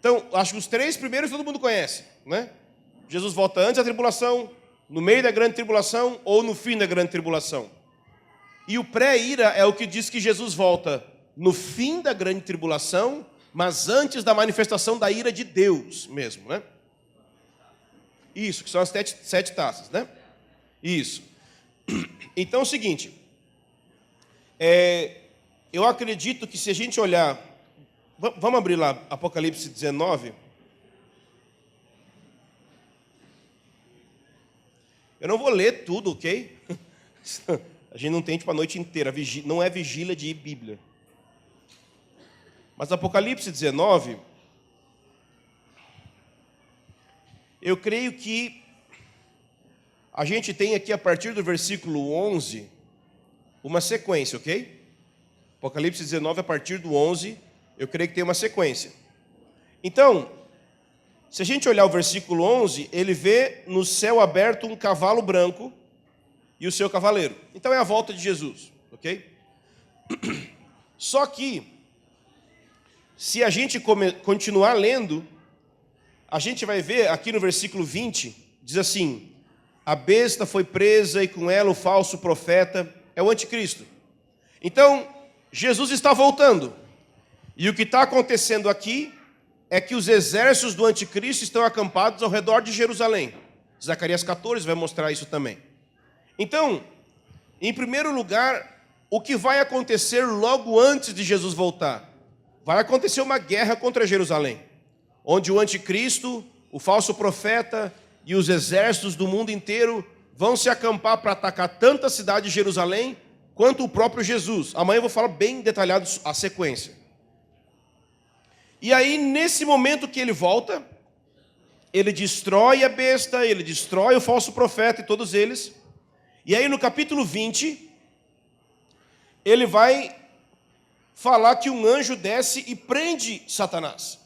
Então, acho que os três primeiros todo mundo conhece, né? Jesus volta antes da tribulação, no meio da grande tribulação ou no fim da grande tribulação. E o pré-ira é o que diz que Jesus volta no fim da grande tribulação, mas antes da manifestação da ira de Deus mesmo, né? Isso, que são as sete taças, né? Isso. Então é o seguinte, eu acredito que se a gente olhar, vamos abrir lá Apocalipse 19. Eu não vou ler tudo, ok? A gente não tem tipo a noite inteira, não é vigília de Bíblia. Mas Apocalipse 19, eu creio que a gente tem aqui a partir do versículo 11 uma sequência, ok? Apocalipse 19, a partir do 11, eu creio que tem uma sequência. Então, se a gente olhar o versículo 11, ele vê no céu aberto um cavalo branco e o seu cavaleiro. Então é a volta de Jesus, ok? Só que, se a gente continuar lendo, a gente vai ver aqui no versículo 20, diz assim: a besta foi presa e com ela o falso profeta, é o anticristo. Então, Jesus está voltando. E o que está acontecendo aqui é que os exércitos do anticristo estão acampados ao redor de Jerusalém. Zacarias 14 vai mostrar isso também. Então, em primeiro lugar, o que vai acontecer logo antes de Jesus voltar? Vai acontecer uma guerra contra Jerusalém, onde o anticristo, o falso profeta e os exércitos do mundo inteiro vão se acampar para atacar tanto a cidade de Jerusalém quanto o próprio Jesus. Amanhã eu vou falar bem detalhado a sequência. E aí, nesse momento que ele volta, ele destrói a besta, ele destrói o falso profeta e todos eles. E aí, no capítulo 20, ele vai falar que um anjo desce e prende Satanás.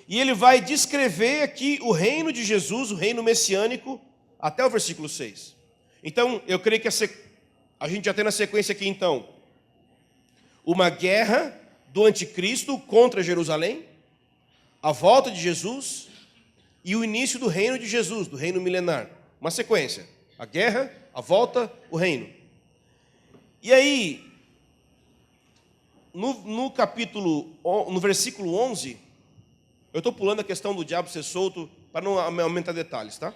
E ele vai descrever aqui o reino de Jesus, o reino messiânico, até o versículo 6. Então, eu creio que a gente já tem na sequência aqui, então, uma guerra do anticristo contra Jerusalém, a volta de Jesus e o início do reino de Jesus, do reino milenar. Uma sequência: a guerra, a volta, o reino. E aí, no versículo 11, eu estou pulando a questão do diabo ser solto para não aumentar detalhes, tá?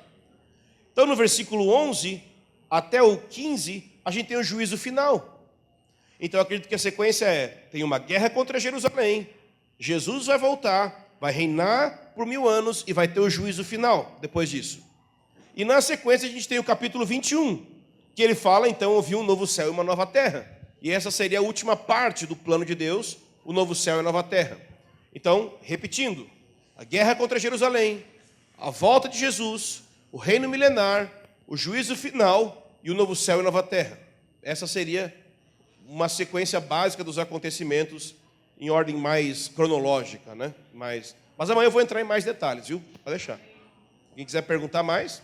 Então, no versículo 11 até o 15, a gente tem o juízo final. Então, eu acredito que a sequência tem uma guerra contra Jerusalém, Jesus vai voltar, vai reinar por 1000 anos e vai ter o juízo final depois disso. E na sequência, a gente tem o capítulo 21, que ele fala, então, houve um novo céu e uma nova terra. E essa seria a última parte do plano de Deus, o novo céu e a nova terra. Então, repetindo, a guerra contra Jerusalém, a volta de Jesus, o reino milenar, o juízo final e o novo céu e nova terra. Essa seria uma sequência básica dos acontecimentos em ordem mais cronológica, né? Mas amanhã eu vou entrar em mais detalhes, viu? Pode deixar. Quem quiser perguntar mais,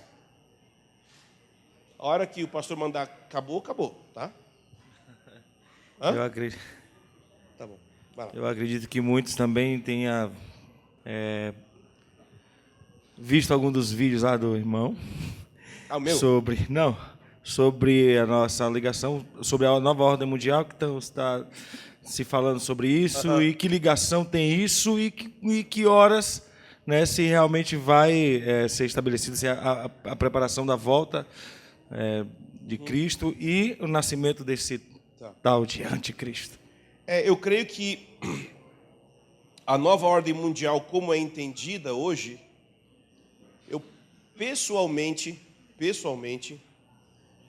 a hora que o pastor mandar acabou, tá? Eu acredito. Tá bom. Vai lá. Eu acredito que muitos também tenham visto algum dos vídeos lá do irmão Ah, o meu? sobre a nossa ligação, sobre a nova ordem mundial, que está se falando sobre isso, e que ligação tem isso, e que horas, né, se realmente vai ser estabelecida se a preparação da volta de Cristo e o nascimento desse tal de anticristo. Eu creio que a nova ordem mundial, como é entendida hoje, eu pessoalmente,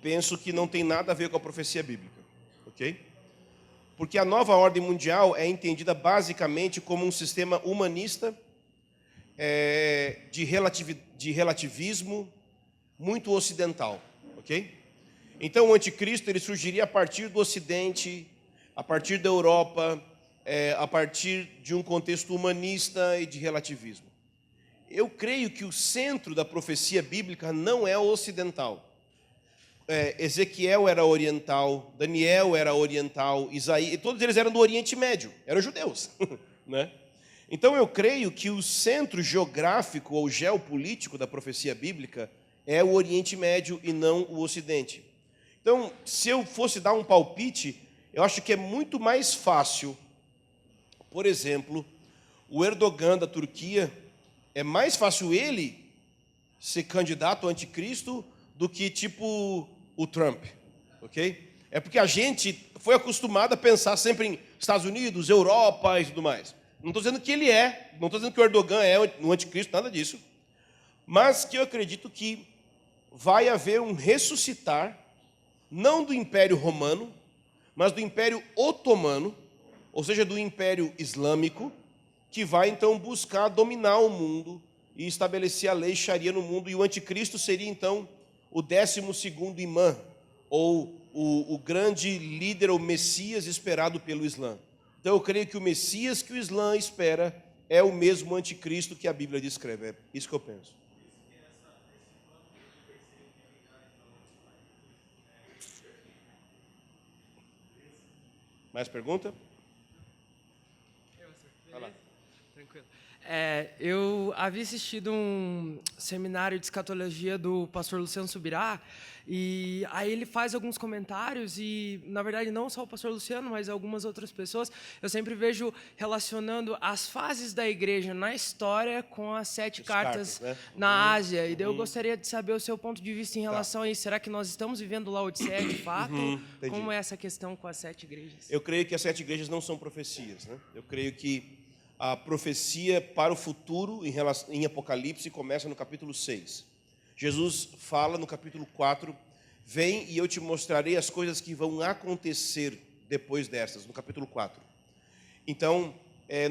penso que não tem nada a ver com a profecia bíblica, ok? Porque a nova ordem mundial é entendida basicamente como um sistema humanista de relativismo muito ocidental, ok? Então o anticristo ele surgiria a partir do Ocidente, a partir da Europa, a partir de um contexto humanista e de relativismo. Eu creio que o centro da profecia bíblica não é o ocidental. Ezequiel era oriental, Daniel era oriental, Isaías, todos eles eram do Oriente Médio, eram judeus, né? Então eu creio que o centro geográfico ou geopolítico da profecia bíblica é o Oriente Médio e não o Ocidente. Então, se eu fosse dar um palpite, eu acho que é muito mais fácil, por exemplo, o Erdogan da Turquia, é mais fácil ele ser candidato ao anticristo do que tipo o Trump, ok? É porque a gente foi acostumado a pensar sempre em Estados Unidos, Europa e tudo mais. Não estou dizendo que ele não estou dizendo que o Erdogan é o anticristo, nada disso, mas que eu acredito que vai haver um ressuscitar, não do Império Romano, mas do Império Otomano, ou seja, do Império Islâmico, que vai então buscar dominar o mundo e estabelecer a lei Sharia no mundo, e o anticristo seria então o 12º imã, ou o grande líder, ou Messias esperado pelo Islã. Então eu creio que o Messias que o Islã espera é o mesmo anticristo que a Bíblia descreve. É isso que eu penso. Mais pergunta? Vai lá. Tranquilo. Eu havia assistido um seminário de escatologia do pastor Luciano Subirá, e aí ele faz alguns comentários, e, na verdade, não só o pastor Luciano, mas algumas outras pessoas, eu sempre vejo relacionando as fases da igreja na história com as 7 cartas, né, na Ásia. E daí eu gostaria de saber o seu ponto de vista em relação a isso. Será que nós estamos vivendo Laodiceia de fato? Como é essa questão com as 7 igrejas? Eu creio que as 7 igrejas não são profecias, né? Eu creio que a profecia para o futuro em Apocalipse começa no capítulo 6. Jesus fala no capítulo 4, vem e eu te mostrarei as coisas que vão acontecer depois dessas, no capítulo 4. Então,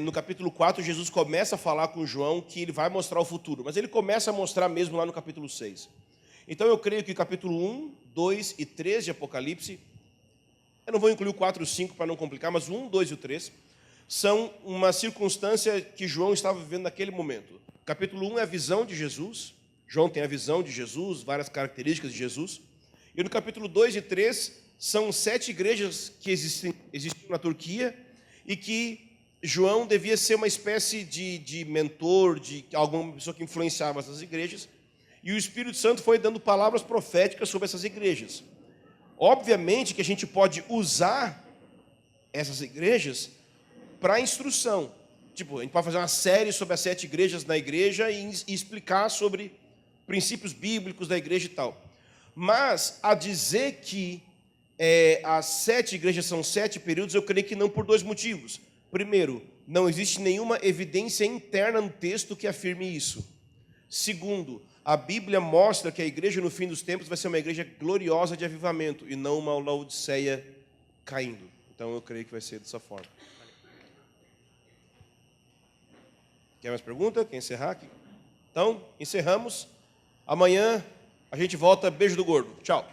no capítulo 4, Jesus começa a falar com João que ele vai mostrar o futuro, mas ele começa a mostrar mesmo lá no capítulo 6. Então, eu creio que capítulo 1, 2 e 3 de Apocalipse, eu não vou incluir o 4 e o 5 para não complicar, mas o 1, 2 e o 3 são uma circunstância que João estava vivendo naquele momento. Capítulo 1 é a visão de Jesus. João tem a visão de Jesus, várias características de Jesus. E no capítulo 2 e 3 são 7 igrejas que existiam na Turquia e que João devia ser uma espécie de mentor, de alguma pessoa que influenciava essas igrejas. E o Espírito Santo foi dando palavras proféticas sobre essas igrejas. Obviamente que a gente pode usar essas igrejas para instrução. Tipo, a gente pode fazer uma série sobre as 7 igrejas na igreja e explicar sobre princípios bíblicos da igreja e tal. Mas, a dizer que as 7 igrejas são 7 períodos, eu creio que não, por 2 motivos. Primeiro, não existe nenhuma evidência interna no texto que afirme isso. Segundo, a Bíblia mostra que a igreja no fim dos tempos vai ser uma igreja gloriosa de avivamento e não uma Laodiceia caindo. Então, eu creio que vai ser dessa forma. Quer mais pergunta? Quer encerrar aqui? Então, encerramos. Amanhã a gente volta. Beijo do gordo. Tchau.